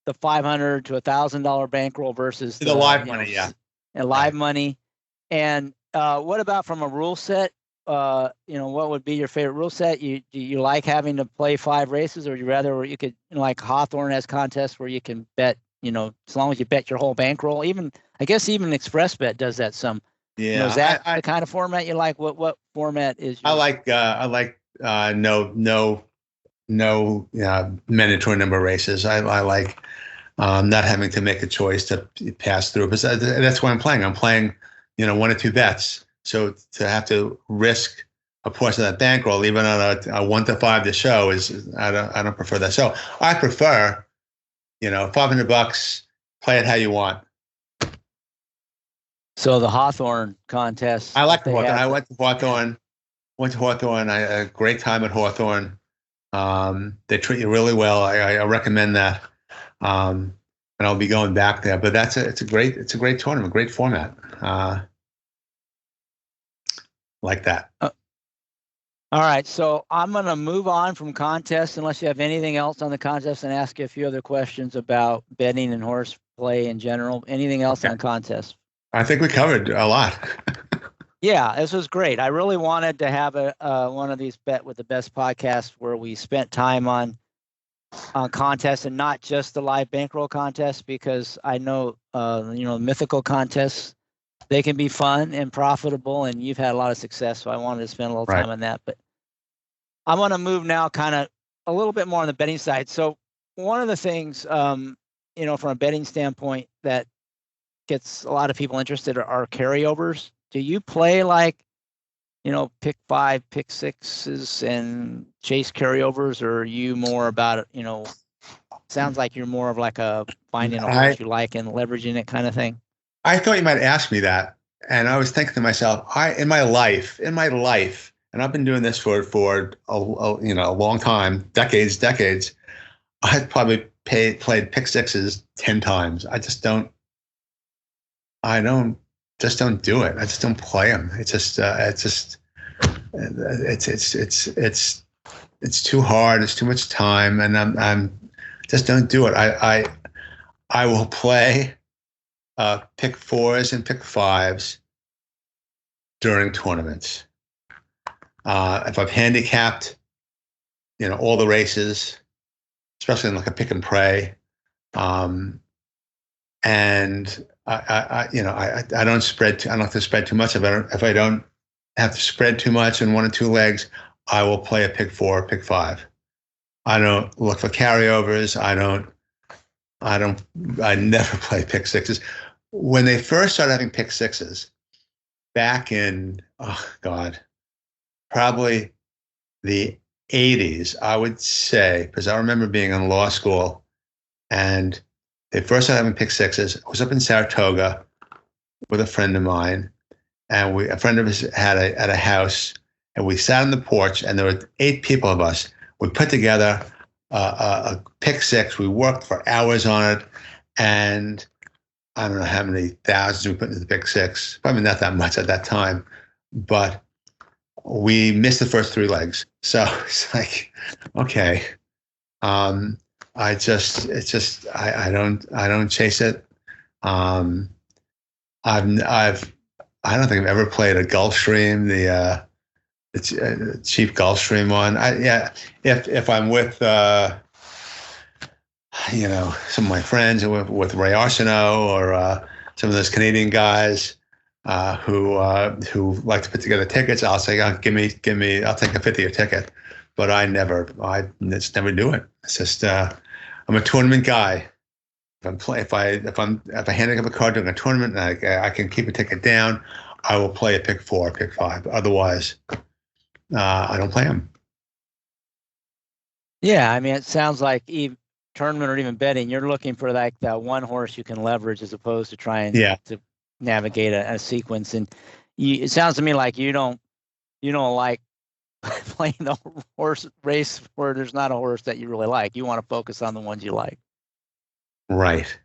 $500 to $1,000 bankroll versus the live money, and live money. And what about from a rule set? What would be your favorite rule set? Do you like having to play 5 races, or would you rather where you could, like Hawthorne has contests where you can bet, as long as you bet your whole bankroll? I guess even Express Bet does that some. Yeah. Is that the kind of format you like? What format is? I like no mandatory number of races. I like not having to make a choice to pass through, because that's why I'm playing. I'm playing, 1 or 2 bets. So to have to risk a portion of that bankroll, even on a 1 to 5 to show, I don't prefer that. So I prefer, $500, play it how you want. So the Hawthorne contest. I like the Hawthorne. went to Hawthorne. I had a great time at Hawthorne. They treat you really well. I recommend that. And I'll be going back there. But it's a great tournament, great format. Like that. All right, so I'm going to move on from contests unless you have anything else on the contest and ask you a few other questions about betting and horseplay in general. Anything else on contests? I think we covered a lot. Yeah, this was great. I really wanted to have one of these Bet with the Best podcasts where we spent time on contests and not just the live bankroll contest, because I know mythical contests, they can be fun and profitable, and you've had a lot of success. So I wanted to spend a little time on that. But I want to move now kind of a little bit more on the betting side. So one of the things, from a betting standpoint that gets a lot of people interested are carryovers. Do you play pick 5, pick 6s and chase carryovers, or are you more about it? Sounds like you're more of like a finding a horse you like and leveraging it kind of thing. I thought you might ask me that. And I was thinking to myself, in my life, and I've been doing this for a long time, decades. I've probably played pick 6s 10 times. I just don't do it. I just don't play them. It's too hard. It's too much time, and I'm just don't do it. I will play pick 4s and pick 5s during tournaments. If I've handicapped, all the races, especially in like a pick and pray, and I don't spread. I don't have to spread too much. If I don't have to spread too much in 1 or 2 legs, I will play a pick 4 or pick 5. I don't look for carryovers. I never play pick 6s. When they first started having pick 6s, back in, probably the 80s, I would say, because I remember being in law school, and they first started having pick 6s. I was up in Saratoga with a friend of mine, and a friend of us had a house, and we sat on the porch, and there were 8 people of us. We put together a pick 6. We worked for hours on it, and I don't know how many thousands we put into the pick 6. Probably not that much at that time, but we missed the first 3 legs. So it's like, okay, I don't chase it. I don't think I've ever played a Gulfstream, the cheap Gulfstream one. If I'm with some of my friends, with Ray Arsenault or some of those Canadian guys who like to put together tickets, I'll say, give me, I'll take a 50 ticket. But I just never do it. It's just I'm a tournament guy. If I handicap a card during a tournament and I can keep a ticket down, I will play a pick 4, pick 5. Otherwise, I don't play them. Yeah, I mean, it sounds like even tournament or even betting, you're looking for like that one horse you can leverage as opposed to trying to navigate a sequence. And it sounds to me like you don't like playing the horse race where there's not a horse that you really like. You want to focus on the ones you like. Right.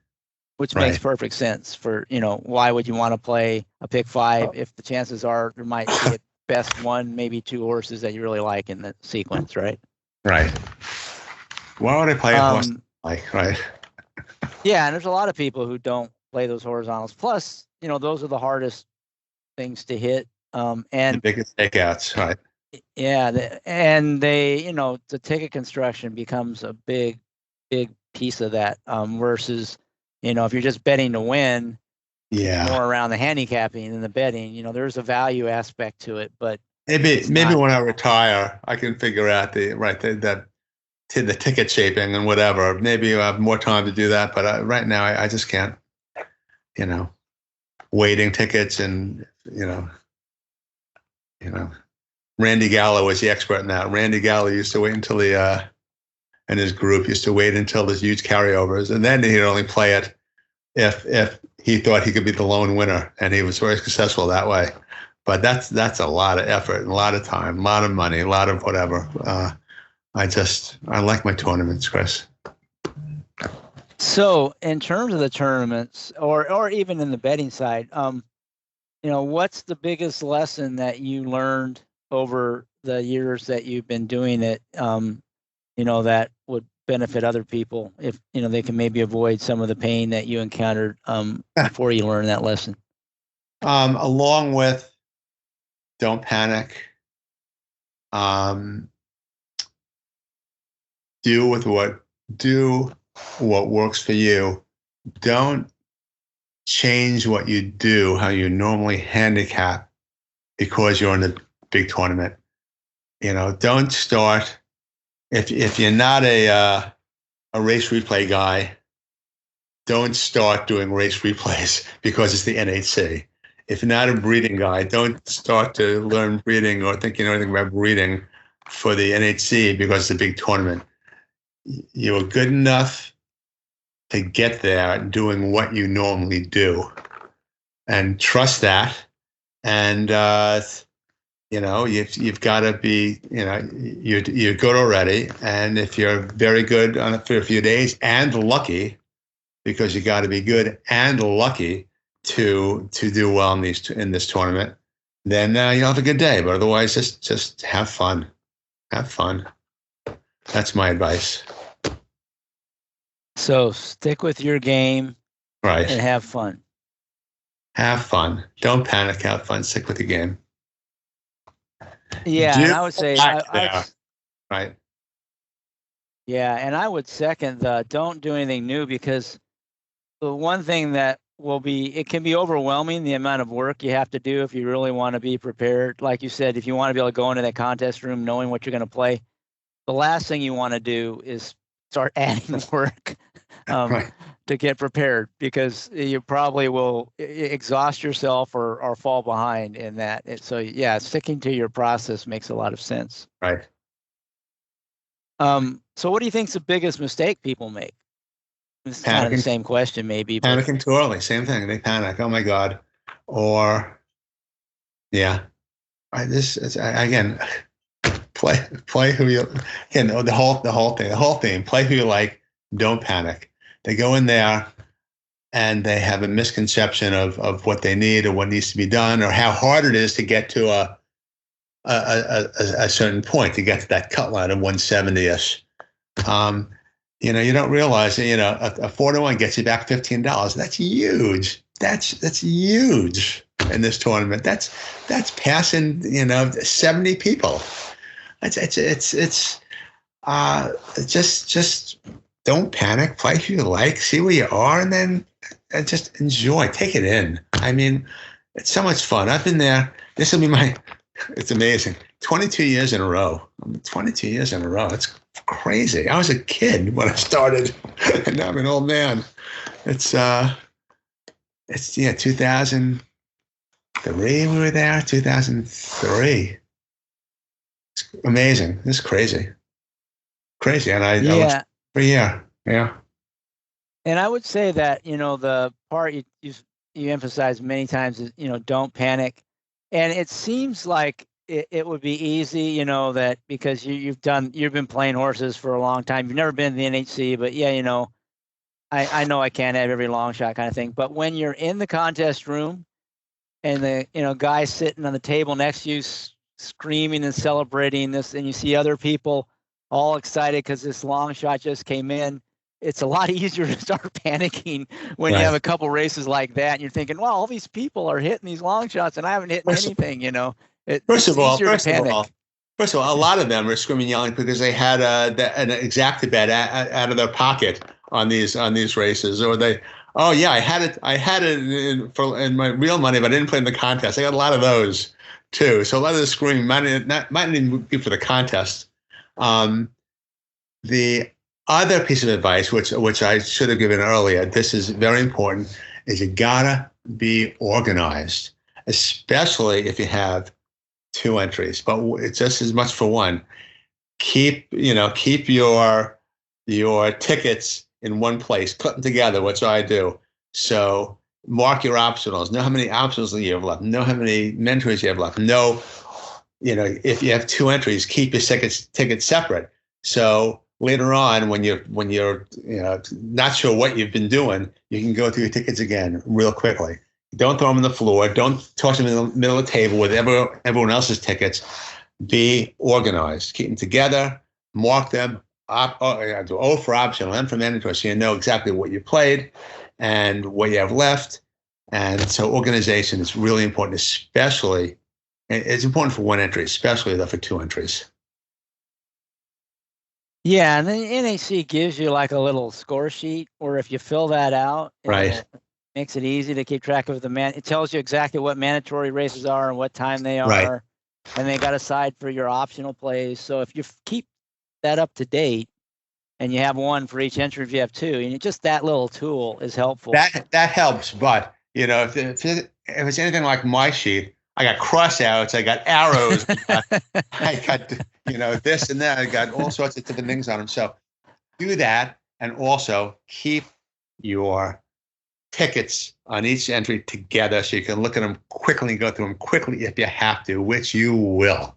Which makes perfect sense for, why would you want to play a pick 5 if the chances are there might be at best 1, maybe 2 horses that you really like in the sequence, right? Right. Why would I play a horse like, right? Yeah, and there's a lot of people who don't play those horizontals. Plus, those are the hardest things to hit. And the biggest takeouts, right? Yeah, and the ticket construction becomes a big piece of that. Versus, if you're just betting to win, more around the handicapping than the betting. There's a value aspect to it, but maybe when I retire, I can figure out the ticket shaping and whatever. Maybe I have more time to do that, but right now I just can't. Waiting tickets and Randy Gallo was the expert in that. Randy Gallo used to wait until and his group used to wait until there's huge carryovers, and then he'd only play it if he thought he could be the lone winner, and he was very successful that way. but that's a lot of effort, and a lot of time, a lot of money, a lot of whatever. I like my tournaments, Chris. So, in terms of the tournaments, or even in the betting side, what's the biggest lesson that you learned over the years that you've been doing it? That would benefit other people if they can maybe avoid some of the pain that you encountered before you learned that lesson. Along with don't panic. Do what works for you. Don't change what you do, how you normally handicap, because you're in a big tournament. Don't start if you're not a race replay guy. Don't start doing race replays because it's the NHC. If you're not a breeding guy, don't start to learn breeding or think you know anything about breeding for the NHC because it's a big tournament. You're good enough to get there doing what you normally do, and trust that. And you've got to be, you're good already. And if you're very good on it for a few days and lucky, because you got to be good and lucky to do well in this tournament, then you'll have a good day. But otherwise, just have fun. Have fun. That's my advice. So stick with your game, right, and have fun. Have fun. Don't panic. Have fun. Stick with the game. Yeah, and I would say, right. Yeah, and I would second the don't do anything new, because the one thing that it can be overwhelming, the amount of work you have to do if you really want to be prepared. Like you said, if you want to be able to go into that contest room knowing what you're going to play, the last thing you want to do is start adding work Right. to get prepared, because you probably will exhaust yourself or fall behind in that. So yeah, sticking to your process makes a lot of sense. Right. So what do you think is the biggest mistake people make? It's kind of the same question, maybe. But Panicking too early, same thing. They panic. Oh my God. Or, yeah. Again, play who you. Again, the whole theme. Play who you like. Don't panic. They go in there and they have a misconception of what they need or what needs to be done or how hard it is to get to a certain point, to get to that cut line of 170-ish. You don't realize that, a 4-to-1 gets you back $15. That's huge. That's huge in this tournament. That's passing, 70 people. It's just don't panic. Play who you like. See where you are, and then just enjoy. Take it in. I mean, it's so much fun. I've been there. This will be it's amazing. 22 years in a row. 22 years in a row. It's crazy. I was a kid when I started, and now I'm an old man. It's 2003 we were there. 2003. It's amazing. It's crazy. And I was for a year. Yeah. And I would say that, the part you emphasize many times is, don't panic. And it seems like it would be easy, that because you've been playing horses for a long time. You've never been to the NHC, but yeah, I know I can't have every long shot kind of thing. But when you're in the contest room and the guy sitting on the table next to you screaming and celebrating this, and you see other people all excited because this long shot just came in, it's a lot easier to start panicking when you have a couple races like that, and you're thinking, well, all these people are hitting these long shots and I haven't hit anything, First of all, a lot of them are screaming, yelling because they had an exacta bet out of their pocket on these races, or I had it in my real money, but I didn't play in the contest. I got a lot of those too. So a lot of the screaming might not even be for the contest. The other piece of advice, which I should have given earlier, this is very important, is you gotta be organized, especially if you have 2 entries, but it's just as much for one. Keep your tickets in one place, put them together, which I do. So mark your optionals. Know how many optionals you have left. Know how many mentors you have left. Know, if you have 2 entries, keep your tickets separate. So later on, when you're not sure what you've been doing, you can go through your tickets again real quickly. Don't throw them on the floor. Don't toss them in the middle of the table with everyone else's tickets. Be organized. Keep them together. Mark them. Do O for optional, M for mandatory, so you know exactly what you played and what you have left. And so organization is really important, especially, it's important for 1 entry, especially though for 2 entries. Yeah, and then NHC gives you like a little score sheet, or if you fill that out, Right. makes it easy to keep track of it tells you exactly what mandatory races are and what time they are. Right. And they got a side for your optional plays. So if you keep that up to date and you have 1 for each entry, if you have 2, and just that little tool is helpful. That helps, but if it's anything like my sheet, I got crossouts, I got arrows, I got this and that, I got all sorts of different things on them. So do that, and also keep your tickets on each entry together so you can look at them quickly and go through them quickly if you have to, which you will.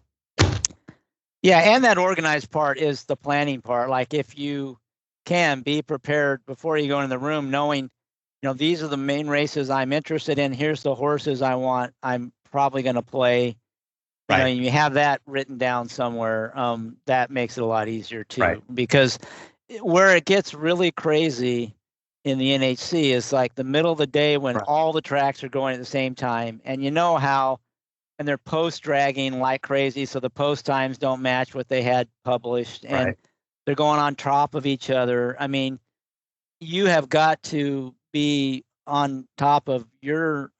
Yeah, and that organized part is the planning part. Like if you can be prepared before you go in the room, knowing, these are the main races I'm interested in. Here's the horses I want. I'm probably going to play. Right. You have that written down somewhere. That makes it a lot easier too, right. Because where it gets really crazy in the NHC is like the middle of the day when right. all the tracks are going at the same time, and and they're post dragging like crazy, so the post times don't match what they had published, and right. they're going on top of each other. I mean, you have got to be on top of your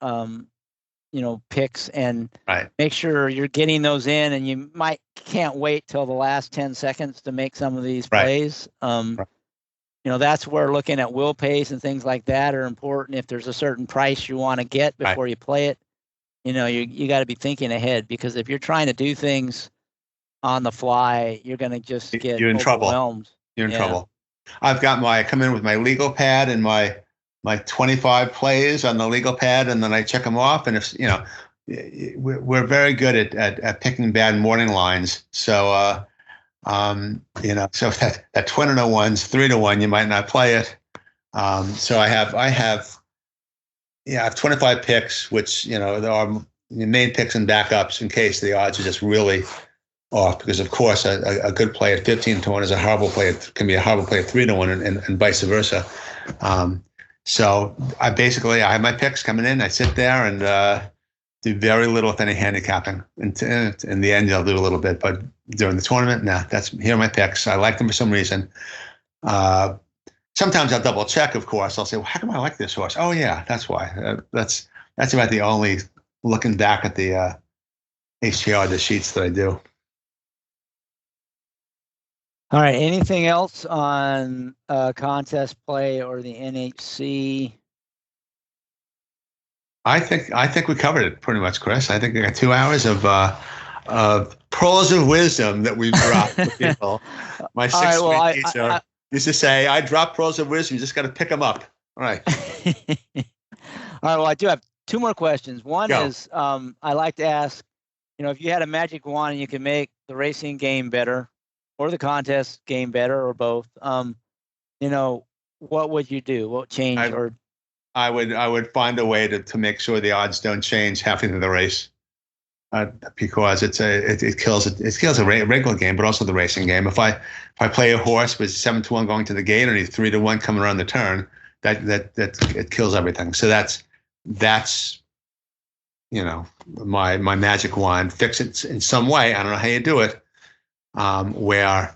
picks and right. make sure you're getting those in, and you can't wait till the last 10 seconds to make some of these plays. Right. That's where looking at wheel pace and things like that are important. If there's a certain price you want to get before you play it, you got to be thinking ahead, because if you're trying to do things on the fly, you're going to just get You're in overwhelmed. Trouble. You're in trouble. I come in with my legal pad and my 25 plays on the legal pad, and then I check them off. And if we're very good at picking bad morning lines. So so that 20 to 1's 3 to 1, you might not play it. So I have 25 picks, which there are main picks and backups in case the odds are just really off. Because of course a good play at 15 to 1 is a horrible play. Can be a horrible play at 3 to 1, and vice versa. So I have my picks coming in. I sit there and do very little, if any, handicapping. In the end, I'll do a little bit, but during the tournament, here are my picks. I like them for some reason. Sometimes I'll double check, of course. I'll say, well, how come I like this horse? Oh yeah, that's why. That's about the only looking back at the HTR, the sheets that I do. All right. Anything else on contest play or the NHC? I think we covered it pretty much, Chris. I think we got 2 hours of pearls of wisdom that we've dropped for people. My sixth-grade teacher used to say, "I drop pearls of wisdom. You just got to pick them up." All right. All right. Well, I do have 2 more questions. One is I like to ask, if you had a magic wand and you could make the racing game better, or the contest game better, or both, what would you do? What change? I would find a way to make sure the odds don't change halfway through the race, because it kills a regular game, but also the racing game. If I play a horse with 7 to 1 going to the gate and he's 3 to 1 coming around the turn, that it kills everything. So that's my magic wand. Fix it in some way. I don't know how you do it. Where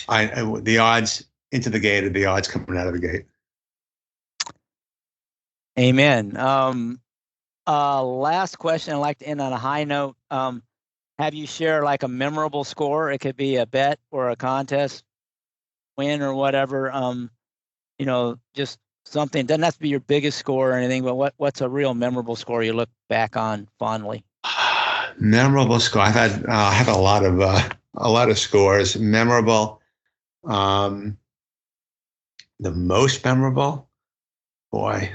the odds into the gate are the odds coming out of the gate. Amen. Last question. I'd like to end on a high note. Have you shared like a memorable score? It could be a bet or a contest win or whatever. Just something. It doesn't have to be your biggest score or anything, but what's a real memorable score you look back on fondly? Memorable score. I have a lot of scores. Memorable. The most memorable, boy.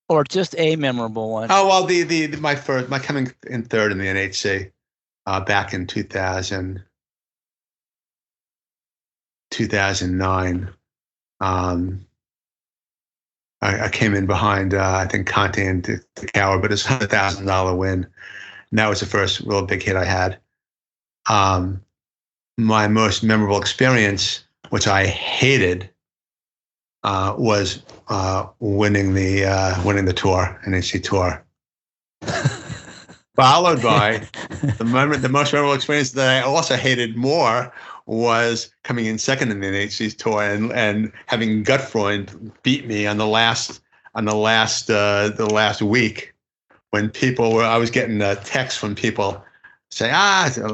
Or just a memorable one? Oh well, my coming in third in the NHC back in 2009. I came in behind I think Conte and DeCauer, but it's a $100,000 win, and that was the first real big hit I had. My most memorable experience, which I hated, was winning the tour, NHC tour. Followed by the most memorable experience that I also hated more was coming in second in the NHC tour and having Gutfreund beat me on the last week when I was getting texts from people saying,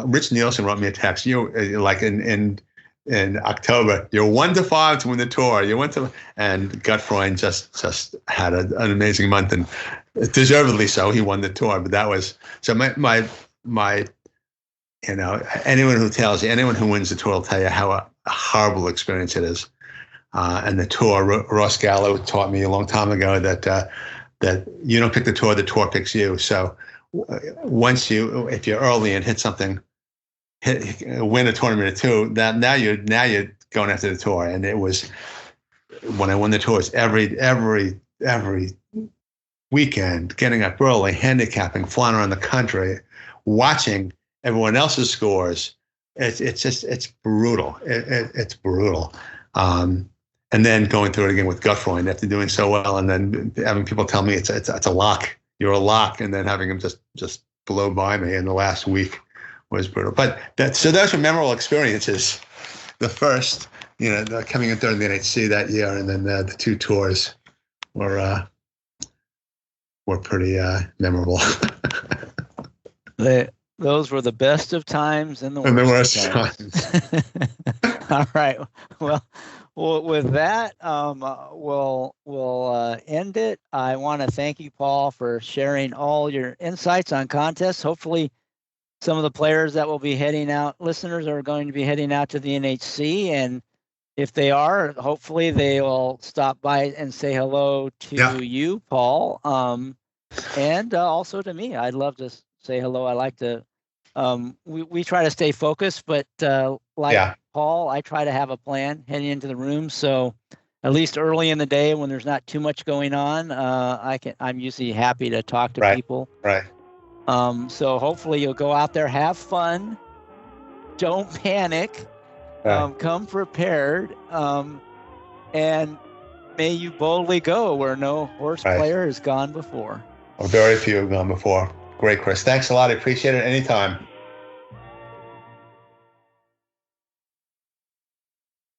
Rich Nielsen wrote me a text. Like in October, you're 1-5 to win the tour. And Gutfreund just had an amazing month, and deservedly so. He won the tour, but that was so my anyone who wins the tour will tell you how a horrible experience it is. And the tour, Ross Gallo taught me a long time ago that you don't pick the tour picks you. So if you're early and hit something, win a tournament or two, now you're going after the tour. And it was when I won the tours every weekend, getting up early, handicapping, flying around the country, watching everyone else's scores. It's brutal. It's brutal. And then going through it again with Gutfreund after doing so well, and then having people tell me it's a lock. You're a lock, and then having him just blow by me in the last week was brutal. But those were memorable experiences. The first, coming in third in the NHC that year, and then the two tours were pretty memorable. Those were the best of times and the worst of times. All right. Well, with that, we'll end it. I want to thank you, Paul, for sharing all your insights on contests. Hopefully, some of the players that will be heading out, listeners are going to be heading out to the NHC, and if they are, hopefully they will stop by and say hello to you, Paul, and also to me. I'd love to say hello. I like to. We try to stay focused, but Paul, I try to have a plan heading into the room. So at least early in the day when there's not too much going on, I'm usually happy to talk to people. Right. So hopefully you'll go out there, have fun, don't panic, come prepared, and may you boldly go where no horse player has gone before. Or very few have gone before. Great, Chris. Thanks a lot. I appreciate it anytime.